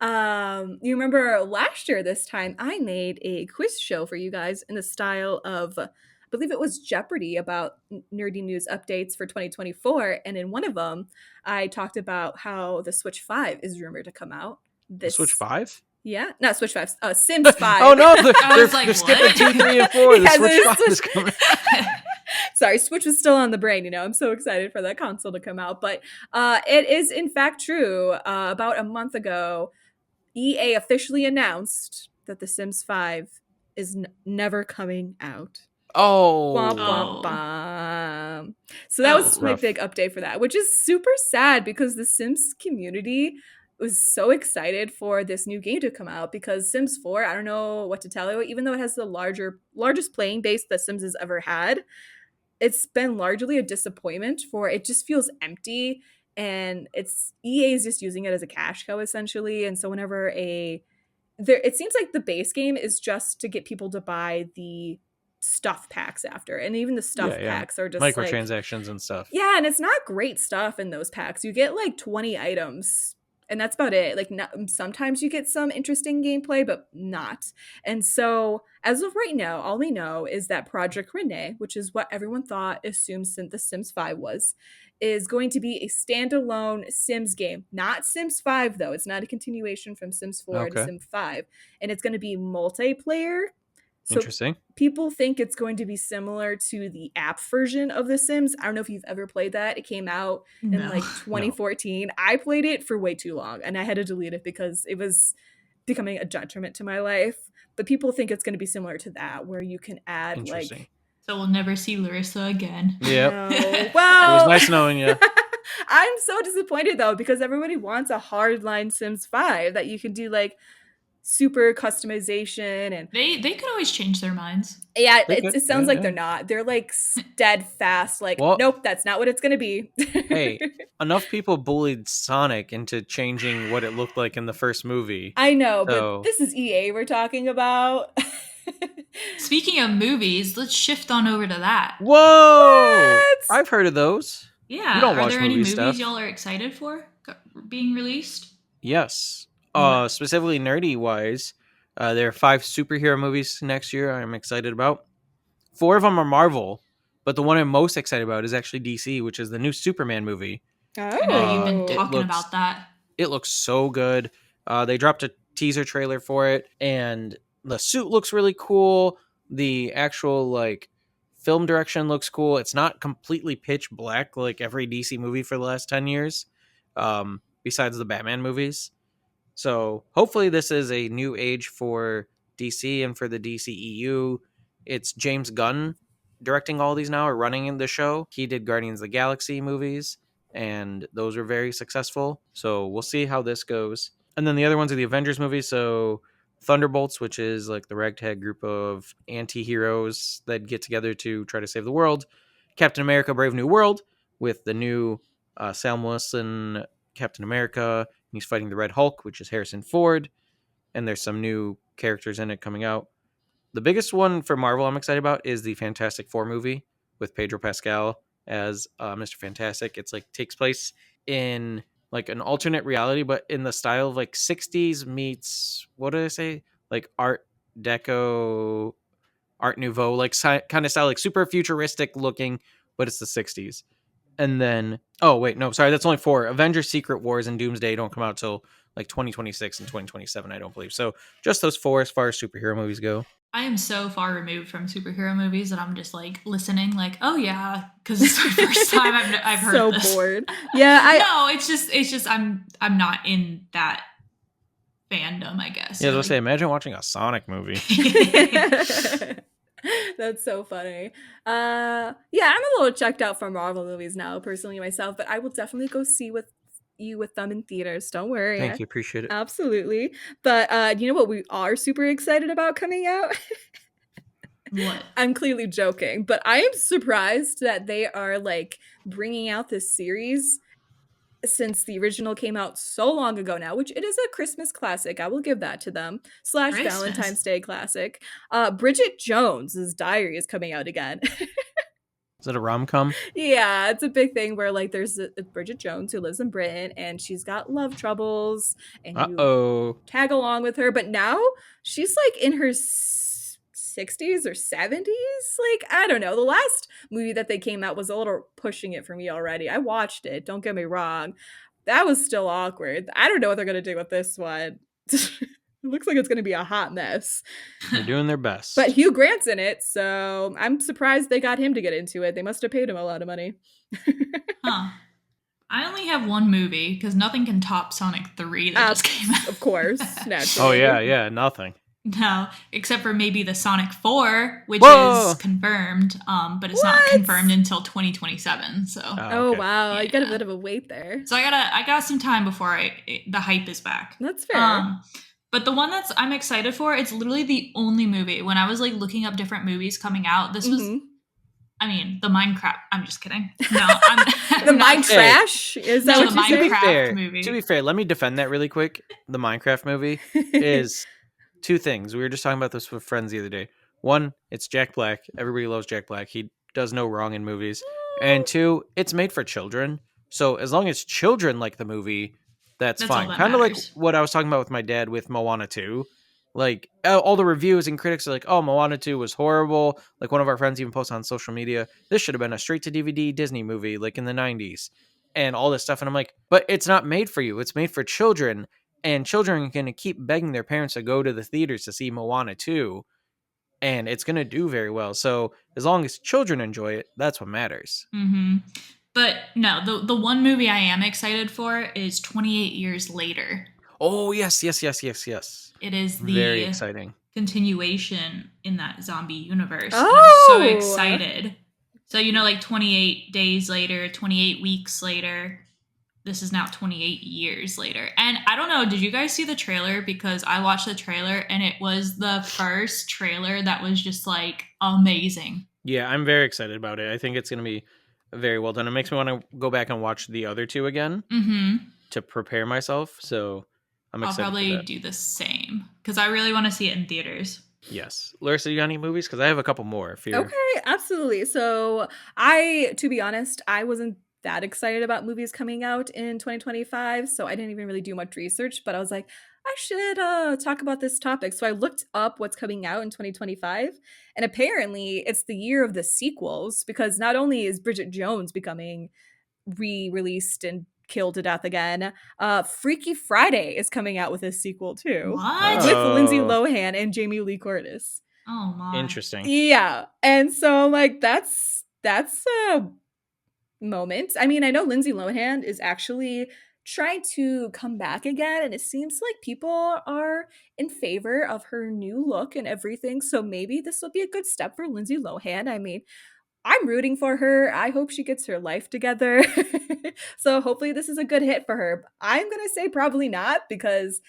you remember last year this time, I made a quiz show for you guys in the style of, I believe it was Jeopardy, about nerdy news updates for 2024. And in one of them, I talked about how the Switch 5 is rumored to come out. The Switch 5? Yeah, not Switch 5, Sims 5. Oh no, they're skipping 2, 3, and 4. The Switch 5 is coming out. Sorry, Switch was still on the brain, I'm so excited for that console to come out. But it is in fact true. About a month ago, EA officially announced that The Sims 5 is never coming out. Oh. Bum, bum, bum. So that was my big update for that, which is super sad because the Sims community was so excited for this new game to come out, because Sims 4, I don't know what to tell you, even though it has the largest playing base that Sims has ever had, it's been largely a disappointment. It just feels empty, and EA is just using it as a cash cow essentially. And so whenever it seems like the base game is just to get people to buy the stuff packs after, and even the stuff packs are just microtransactions and stuff. Yeah, and it's not great stuff in those packs. You get like 20 items, and that's about it. Like, sometimes you get some interesting gameplay, but not. And so, as of right now, all we know is that Project Renee, which is what everyone assumed The Sims 5 was, is going to be a standalone Sims game. Not Sims 5, though. It's not a continuation from Sims 4 to Sims 5. And it's going to be multiplayer. So interesting. People think it's going to be similar to the app version of The Sims. I don't know if you've ever played that. It came out in like 2014. I played it for way too long, and I had to delete it because it was becoming a detriment to my life. But people think it's going to be similar to that, where you can add like... So we'll never see Lorissa again. Yep. No. Well, it was nice knowing you. I'm so disappointed, though, because everybody wants a hardline Sims 5 that you can do like super customization, and they could always change their minds. Yeah, it sounds like they're not. They're like steadfast, like, nope, that's not what it's gonna be. Hey, enough people bullied Sonic into changing what it looked like in the first movie. I know, but this is EA we're talking about. Speaking of movies, let's shift on over to that. Whoa! What? I've heard of those. Yeah. You don't watch are there any movies stuff. y'all are excited for being released? Yes. What? Specifically nerdy wise, there are 5 superhero movies next year I'm excited about. 4 of them are Marvel, but the one I'm most excited about is actually DC, which is the new Superman movie. I know you've been Oh. It talking looks about that. so good. They dropped a teaser trailer for it, and the suit looks really cool. The actual like film direction looks cool. It's not completely pitch black like every DC movie for the last 10 years, besides the Batman movies. So hopefully this is a new age for DC and for the DCEU. It's James Gunn directing all these now or running in the show. He did Guardians of the Galaxy movies, and those were very successful. So we'll see how this goes. And then the other ones are the Avengers movies. So Thunderbolts, which is like the ragtag group of anti-heroes that get together to try to save the world. Captain America Brave New World with the new Sam Wilson Captain America. He's fighting the Red Hulk, which is Harrison Ford. And there's some new characters in it coming out. The biggest one for Marvel I'm excited about is the Fantastic Four movie with Pedro Pascal as Mr. Fantastic. It's like takes place in like an alternate reality, but in the style of like 60s meets, what did I say? Like Art Deco, Art Nouveau, like kind of style, like super futuristic looking, but it's the 60s. And then, oh wait, no, sorry, that's only 4. Avengers: Secret Wars and Doomsday don't come out till like 2026 and 2027, I don't believe. So just those 4 as far as superhero movies go. I am so far removed from superhero movies that I'm just like listening, like, oh yeah, because it's my first time I've heard So this. bored. Yeah, no, it's just I'm not in that fandom, I guess. Yeah, I was gonna say, imagine watching a Sonic movie. That's so funny. Yeah, I'm a little checked out for Marvel movies now, personally myself, but I will definitely go see with them in theaters. Don't worry. Thank you, appreciate it. Absolutely. But you know what we are super excited about coming out? What? I'm clearly joking, but I am surprised that they are like bringing out this series since the original came out so long ago now, which it is a Christmas classic. I will give that to them. / Valentine's Day classic. Bridget Jones's Diary is coming out again. Is it a rom-com? Yeah, it's a big thing where like there's a Bridget Jones who lives in Britain and she's got love troubles and you tag along with her, but now she's like in her 60s or 70s. Like, I don't know. The last movie that they came out was a little pushing it for me already. I watched it, don't get me wrong. That was still awkward. I don't know what they're going to do with this one. It looks like it's going to be a hot mess. They're doing their best. But Hugh Grant's in it, so I'm surprised they got him to get into it. They must have paid him a lot of money. Huh. I only have one movie because nothing can top Sonic 3 that just came out. Of course. Naturally. Oh, yeah, nothing. No, except for maybe the Sonic 4, which is confirmed, but it's not confirmed until 2027. So. Oh, okay. wow. Yeah. I got a bit of a wait there. So I got some time before the hype is back. That's fair. But the one I'm excited for, it's literally the only movie. When I was like looking up different movies coming out, this was, I mean, the Minecraft. I'm just kidding. No, the Minecraft? Is that what the you Minecraft movie? To be fair, let me defend that really quick. The Minecraft movie is 2 things. We were just talking about this with friends the other day. 1, it's Jack Black. Everybody loves Jack Black. He does no wrong in movies. And 2, it's made for children. So as long as children like the movie, that's fine. Kind of like what I was talking about with my dad with Moana 2. Like, all the reviews and critics are like, oh, Moana 2 was horrible. Like, one of our friends even posted on social media, this should have been a straight-to-DVD Disney movie, like in the 90s. And all this stuff. And I'm like, but it's not made for you. It's made for children. And children are going to keep begging their parents to go to the theaters to see Moana 2. And it's going to do very well. So, as long as children enjoy it, that's what matters. Mm-hmm. But no, the one movie I am excited for is 28 Years Later. Oh, yes. It is the very exciting continuation in that zombie universe. Oh! And I'm so excited. So, like 28 days later, 28 weeks later, this is now 28 years later. And I don't know, did you guys see the trailer? Because I watched the trailer and it was the first trailer that was just like amazing. Yeah, I'm very excited about it. I think it's going to be very well done. It makes me want to go back and watch the other 2 again to prepare myself. So I'm excited. I'll probably do the same because I really want to see it in theaters. Yes. Larissa, you got any movies? Because I have a couple more. Okay, absolutely. So to be honest, I was in that excited about movies coming out in 2025, so I didn't even really do much research, but I was like, I should talk about this topic. So I looked up what's coming out in 2025, and apparently it's the year of the sequels, because not only is Bridget Jones becoming re-released and killed to death again, Freaky Friday is coming out with a sequel too. What? With Lindsay Lohan and Jamie Lee Curtis. Oh my. Interesting. Yeah. And so like that's a moment. I mean, I know Lindsay Lohan is actually trying to come back again, and it seems like people are in favor of her new look and everything. So maybe this will be a good step for Lindsay Lohan. I mean, I'm rooting for her. I hope she gets her life together. So hopefully this is a good hit for her. I'm going to say probably not, because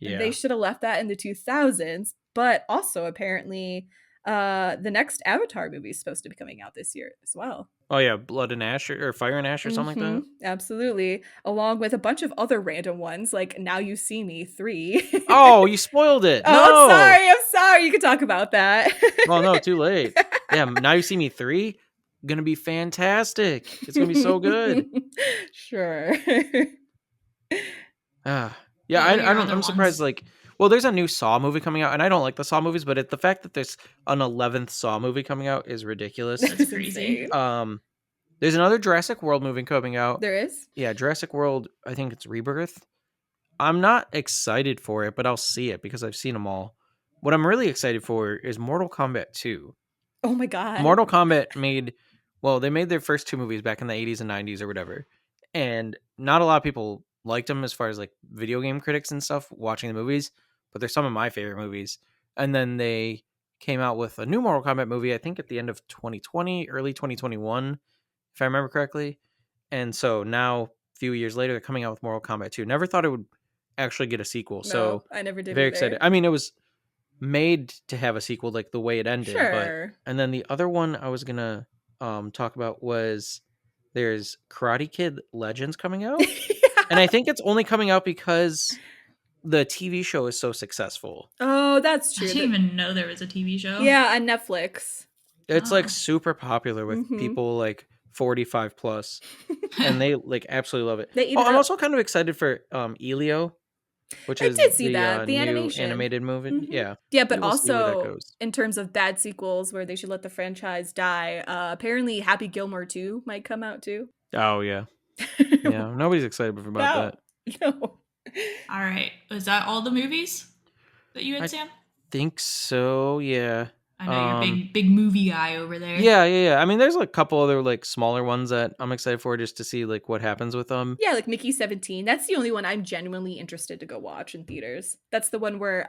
they should have left that in the 2000s. But also apparently the next Avatar movie is supposed to be coming out this year as well. Oh yeah, Blood and Ash or Fire and Ash or something like that. Absolutely. Along with a bunch of other random ones like Now You See Me 3. Oh, you spoiled it. Oh, No. I'm sorry. You can talk about that. Oh no, too late. Yeah, Now You See Me 3, gonna be fantastic. It's gonna be so good. Sure. Yeah, I'm surprised. Like, well, there's a new Saw movie coming out, and I don't like the Saw movies, but the fact that there's an 11th Saw movie coming out is ridiculous. That's crazy. There's another Jurassic World movie coming out. There is? Yeah, Jurassic World. I think it's Rebirth. I'm not excited for it, but I'll see it because I've seen them all. What I'm really excited for is Mortal Kombat 2. Oh my god. Mortal Kombat they made their first two movies back in the 80s and 90s or whatever. And not a lot of people liked them as far as like video game critics and stuff watching the movies, but they're some of my favorite movies. And then they came out with a new Mortal Kombat movie, I think at the end of 2020, early 2021, if I remember correctly. And so now, a few years later, they're coming out with Mortal Kombat 2. Never thought it would actually get a sequel. No, so I never did. Very excited. I mean, it was made to have a sequel, like the way it ended. Sure. And then the other one I was gonna talk about was there's Karate Kid Legends coming out. And I think it's only coming out because the TV show is so successful. Oh, that's true. I didn't even know there was a TV show. Yeah, on Netflix. It's like super popular with people like 45 plus, and they like absolutely love it. I'm also kind of excited for Elio, which is the animation animated movie. Yeah, but also in terms of bad sequels where they should let the franchise die, apparently Happy Gilmore 2 might come out too. Oh yeah. Yeah, nobody's excited about that. No. All right, is that all the movies that you had, Sam? Think so. Yeah. I know you're big movie guy over there. Yeah. I mean, there's a couple other like smaller ones that I'm excited for just to see like what happens with them. Yeah, like Mickey 17. That's the only one I'm genuinely interested to go watch in theaters. That's the one where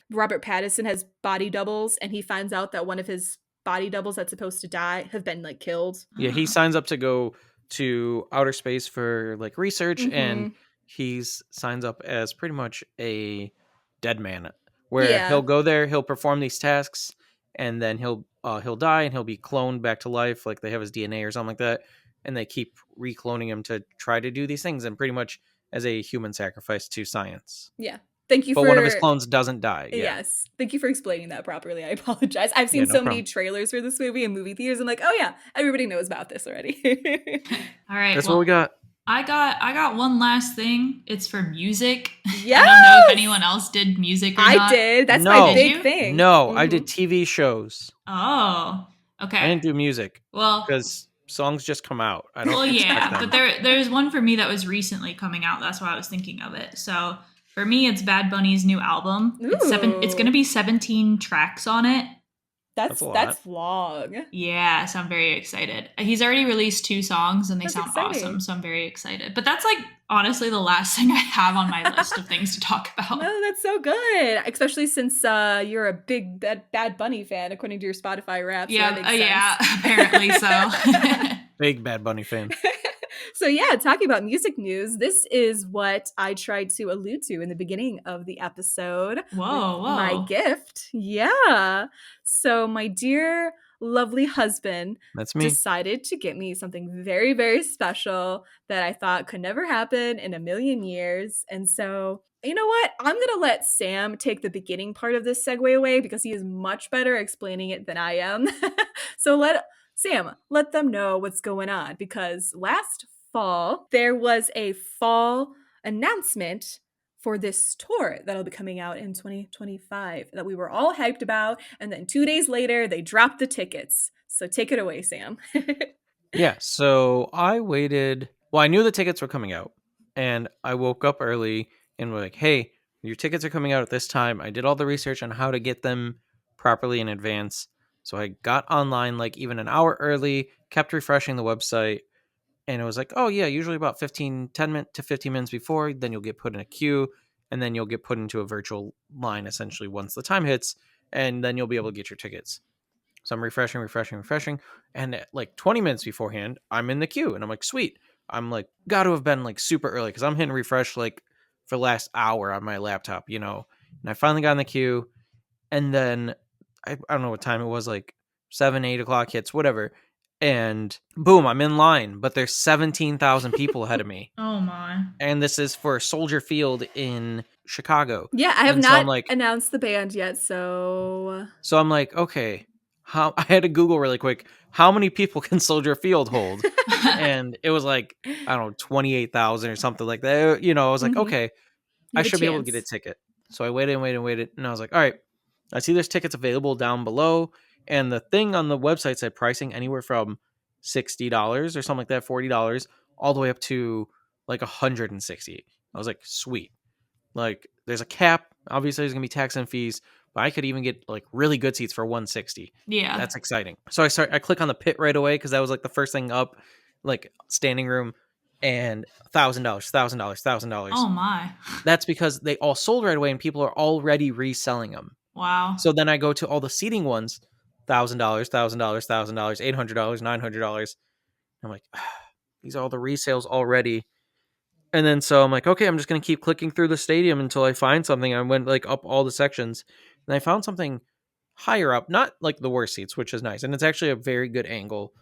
Robert Pattinson has body doubles, and he finds out that one of his body doubles that's supposed to die have been like killed. Yeah, he signs up to go to outer space for like research, and he signs up as pretty much a dead man, where he'll go there, he'll perform these tasks, and then he'll die, and he'll be cloned back to life, like they have his DNA or something like that, and they keep recloning him to try to do these things, and pretty much as a human sacrifice to science. Yeah. Thank you but one of his clones doesn't die. Yeah. Yes. Thank you for explaining that properly. I apologize. I've seen many trailers for this movie in movie theaters. I'm like, oh yeah, everybody knows about this already. All right. That's what we got. I got one last thing. It's for music. Yeah. I don't know if anyone else did music or not. I did. That's my big thing. No, I did TV shows. Oh, okay. I didn't do music. Well, because songs just come out. I don't. Well, yeah, but there's one for me that was recently coming out. That's why I was thinking of it. So for me, it's Bad Bunny's new album. It's going to be 17 tracks on it. That's long. Yeah, so I'm very excited. He's already released 2 songs and they sound awesome, so I'm very excited. But that's like honestly the last thing I have on my list of things to talk about. No, that's so good. Especially since you're a big Bad Bunny fan, according to your Spotify Wraps. Yeah, yeah, apparently so. Big Bad Bunny fan. So yeah, talking about music news, this is what I tried to allude to in the beginning of the episode. Whoa. My gift. Yeah. So my dear, lovely husband decided to get me something very, very special that I thought could never happen in a million years. And so, you know what? I'm going to let Sam take the beginning part of this segue away because he is much better explaining it than I am. So Sam, let them know what's going on, because last fall, there was a fall announcement for this tour that'll be coming out in 2025 that we were all hyped about. And then 2 days later, they dropped the tickets. So take it away, Sam. Yeah, so I waited. Well, I knew the tickets were coming out, and I woke up early and were like, "Hey, your tickets are coming out at this time." I did all the research on how to get them properly in advance. So I got online like even an hour early, kept refreshing the website, and it was like, "Oh yeah, usually about 15 minutes before, then you'll get put in a queue, and then you'll get put into a virtual line essentially once the time hits, and then you'll be able to get your tickets." So I'm refreshing. And at like 20 minutes beforehand, I'm in the queue. And I'm like, sweet. I'm like, got to have been like super early because I'm hitting refresh like for the last hour on my laptop, you know. And I finally got in the queue. And then I don't know what time it was, like 7, 8 o'clock hits, whatever. And boom, I'm in line. But there's 17,000 people ahead of me. Oh my. And this is for Soldier Field in Chicago. Yeah, I have and not so I'm like, announced the band yet, so I'm like, okay, how I had to Google really quick, how many people can Soldier Field hold? And it was like, I don't know, 28,000 or something like that. You know, I was like, okay, you I have a should be able to get a chance. ticket. So I waited and waited. And I was like, all right, I see there's tickets available down below. And the thing on the website said pricing anywhere from $60 or something like that, $40, all the way up to like 160. I was like, sweet. Like, there's a cap. Obviously, there's gonna be tax and fees, but I could even get like really good seats for 160. Yeah. That's exciting. So I click on the pit right away because that was like the first thing up, like standing room, and $1,000. Oh my. That's because they all sold right away and people are already reselling them. Wow. So then I go to all the seating ones, $1,000, $800, $900. I'm like, these are all the resales already. And then so I'm like, okay, I'm just gonna keep clicking through the stadium until I find something. I went like up all the sections, and I found something higher up, not like the worst seats, which is nice, and it's actually a very good angle.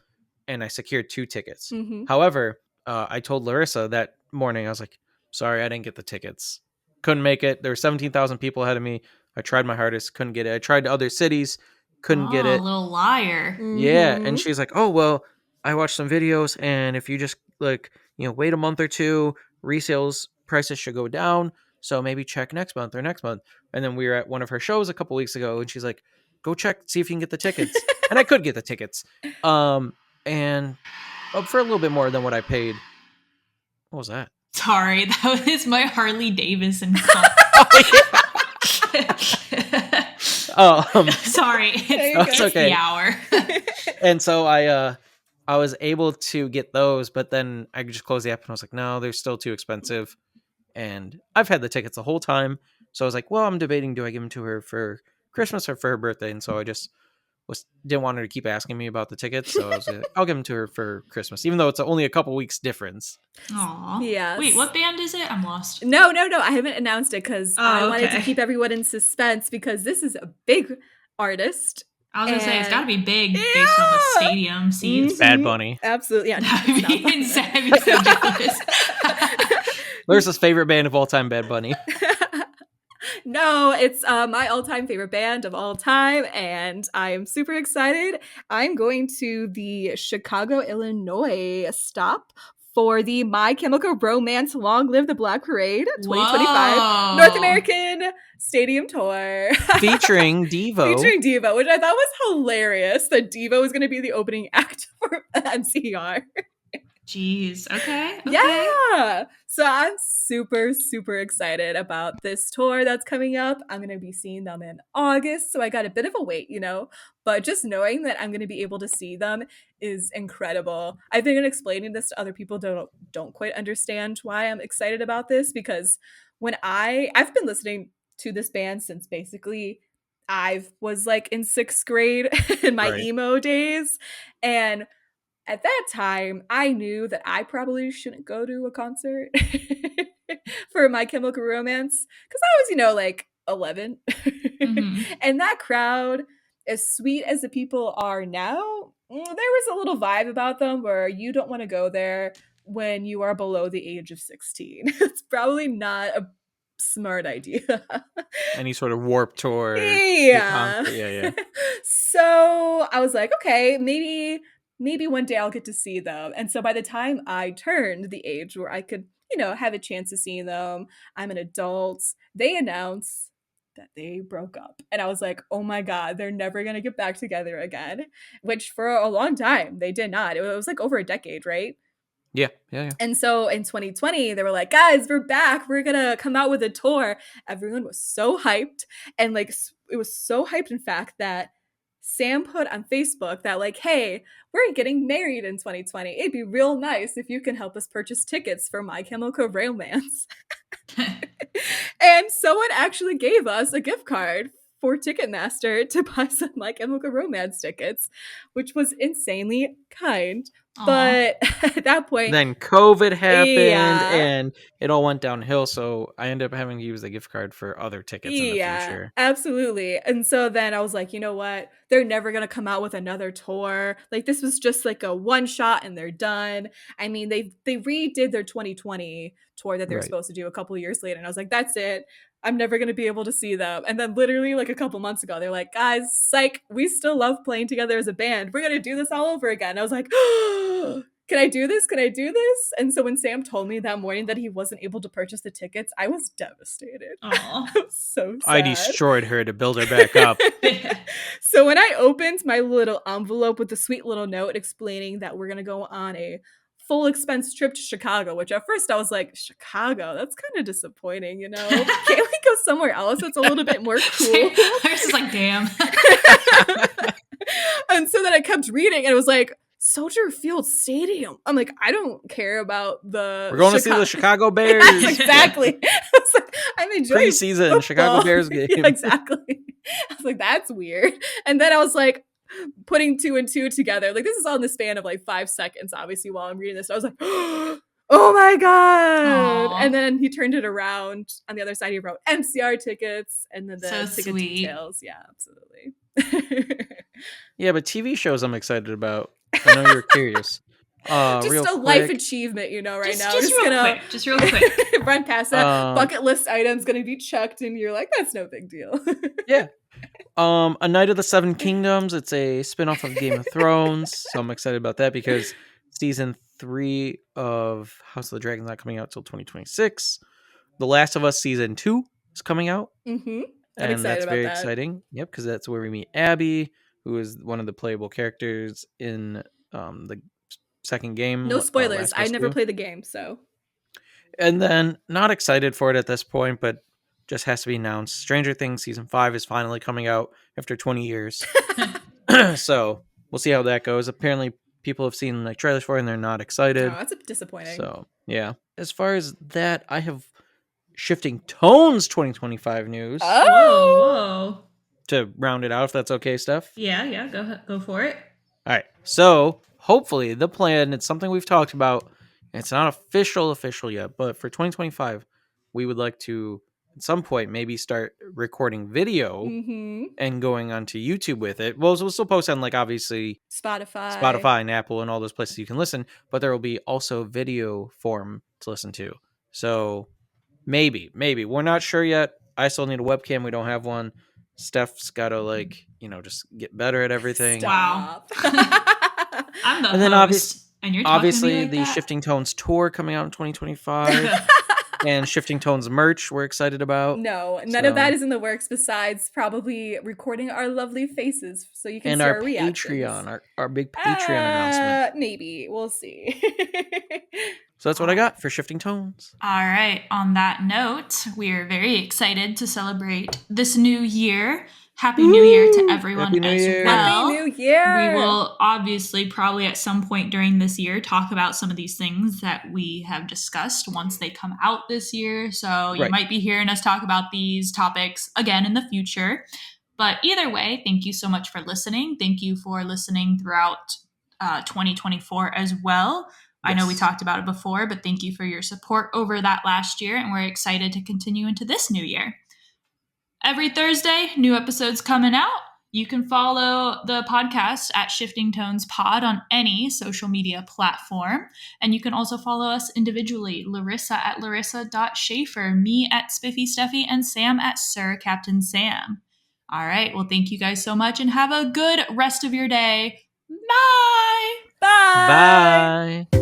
And I secured 2 tickets. However, I told Larissa that morning, I was like, sorry, I didn't get the tickets. Couldn't make it. There were 17,000 people ahead of me. I tried my hardest, couldn't get it. I tried other cities, couldn't get it. Little liar. Yeah, and she's like, "Oh well, I watched some videos, and if you just like wait a month or two, resales prices should go down. So maybe check next month or next month." And then we were at one of her shows a couple weeks ago, and she's like, "Go check, see if you can get the tickets." And I could get the tickets, and for a little bit more than what I paid. What was that? Sorry, that was my Harley Davidson. Sorry, it's okay. the hour. And so I was able to get those, but then I just closed the app and I was like, no, they're still too expensive. And I've had the tickets the whole time. So I was like, well, I'm debating, do I give them to her for Christmas or for her birthday? And so I just didn't want her to keep asking me about the tickets. So I was like, I'll give them to her for Christmas, even though it's only a couple weeks difference. Aw. Yes. Wait, what band is it? I'm lost. No. I haven't announced it because I wanted to keep everyone in suspense because this is a big artist. I was going to say, it's got to be big based on the stadium seats. Bad Bunny. Absolutely. Yeah, That'd be insane. I'd be so jealous. Larissa's favorite band of all time, Bad Bunny. No, it's my all-time favorite band of all time, and I am super excited. I'm going to the Chicago, Illinois stop for the My Chemical Romance Long Live the Black Parade 2025 Whoa. North American Stadium Tour. Featuring Devo. Featuring Devo, which I thought was hilarious that Devo was going to be the opening act for MCR. Jeez. Okay. Yeah. So I'm super, super excited about this tour that's coming up. I'm going to be seeing them in August. So I got a bit of a wait, but just knowing that I'm going to be able to see them is incredible. I've been explaining this to other people don't quite understand why I'm excited about this, because when I've been listening to this band since basically I was like in 6th grade in my emo days. And at that time, I knew that I probably shouldn't go to a concert for My Chemical Romance because I was, like 11. And that crowd, as sweet as the people are now, there was a little vibe about them where you don't want to go there when you are below the age of 16. It's probably not a smart idea. Any sort of Warped Tour. Yeah. Yeah. So I was like, okay, maybe maybe one day I'll get to see them. And so by the time I turned the age where I could, have a chance to see them, I'm an adult, they announce that they broke up. And I was like, oh my God, they're never going to get back together again, which for a long time they did not. It was like over a decade, right? Yeah. And so in 2020, they were like, guys, we're back. We're going to come out with a tour. Everyone was so hyped. And like, it was so hyped, in fact, that Sam put on Facebook that, like, hey, we're getting married in 2020. It'd be real nice if you can help us purchase tickets for My Chemical Romance. And someone actually gave us a gift card for Ticketmaster to buy some My Chemical Romance tickets, which was insanely kind. Aww. But at that point, then COVID happened and it all went downhill. So I ended up having to use the gift card for other tickets in the future. Absolutely. And so then I was like, you know what? They're never going to come out with another tour. Like, this was just like a one shot and they're done. I mean, they redid their 2020 tour that they were supposed to do a couple of years later. And I was like, that's it. I'm never going to be able to see them. And then literally like a couple months ago, they're like, guys, psych, we still love playing together as a band. We're going to do this all over again. And I was like, oh, can I do this? Can I do this? And so when Sam told me that morning that he wasn't able to purchase the tickets, I was devastated. I was so sad. I destroyed her to build her back up. So when I opened my little envelope with a sweet little note explaining that we're going to go on a full expense trip to Chicago, which at first I was like, Chicago, that's kind of disappointing, Can't we go somewhere else that's a little bit more cool? I was just like, damn. And so then I kept reading and it was like, Soldier Field Stadium. I'm like, I don't care about the... We're going to see the Chicago Bears. Exactly. I was like, I'm enjoying preseason football. Chicago Bears game. Yeah, exactly. I was like, that's weird. And then I was like, putting two and two together. Like, this is all in the span of like 5 seconds, obviously, while I'm reading this. I was like, oh my God. Aww. And then he turned it around. On the other side, he wrote MCR tickets and then the ticket details. Yeah, absolutely. Yeah, but TV shows I'm excited about. I know you're curious. Just real a quick. Life achievement, right now. Just real quick. Run past that. Bucket list items going to be checked, and you're like, that's no big deal. Yeah. A Knight of the Seven Kingdoms. It's a spinoff of Game of Thrones. So I'm excited about that because season 3 of House of the Dragon's not coming out till 2026. The Last of Us season 2 is coming out. Mm-hmm. And that's very exciting. Yep, because that's where we meet Abby, who is one of the playable characters in the second game. No spoilers. I never played the game, so. And then, not excited for it at this point, but just has to be announced. Stranger Things season 5 is finally coming out after 20 years. So we'll see how that goes. Apparently, people have seen like trailers for it and they're not excited. Oh, that's disappointing. So yeah. As far as that, I have Shifting Tones 2025 news. Whoa. To round it out, if that's okay, Steph. Yeah. Go for it. All right. So hopefully the plan, it's something we've talked about. It's not official yet, but for 2025, we would like to at some point maybe start recording video and going onto YouTube with it. We'll still post on like obviously Spotify and Apple and all those places you can listen, but there will be also video form to listen to. So maybe we're not sure yet. I still need a webcam. We don't have one. Steph's got to just get better at everything. Stop. Wow. I'm the host. And you're obviously like the that? Shifting Tones tour coming out in 2025 and Shifting Tones merch we're excited about. No, none of that is in the works besides probably recording our lovely faces so you can see our reactions. Patreon, our big Patreon announcement. Maybe. We'll see. So that's what I got for Shifting Tones. All right. On that note, we're very excited to celebrate this new year. Happy New Year to everyone as well. Happy New Year! We will obviously probably at some point during this year talk about some of these things that we have discussed once they come out this year. So you might be hearing us talk about these topics again in the future. But either way, thank you so much for listening. Thank you for listening throughout 2024 as well. Yes. I know we talked about it before, but thank you for your support over that last year. And we're excited to continue into this new year. Every Thursday, new episodes coming out. You can follow the podcast at Shifting Tones Pod on any social media platform. And you can also follow us individually, Lorissa at larissa.schaefer, me at Spiffy Steffi, and Sam at Sir Captain Sam. All right. Well, thank you guys so much and have a good rest of your day. Bye. Bye. Bye.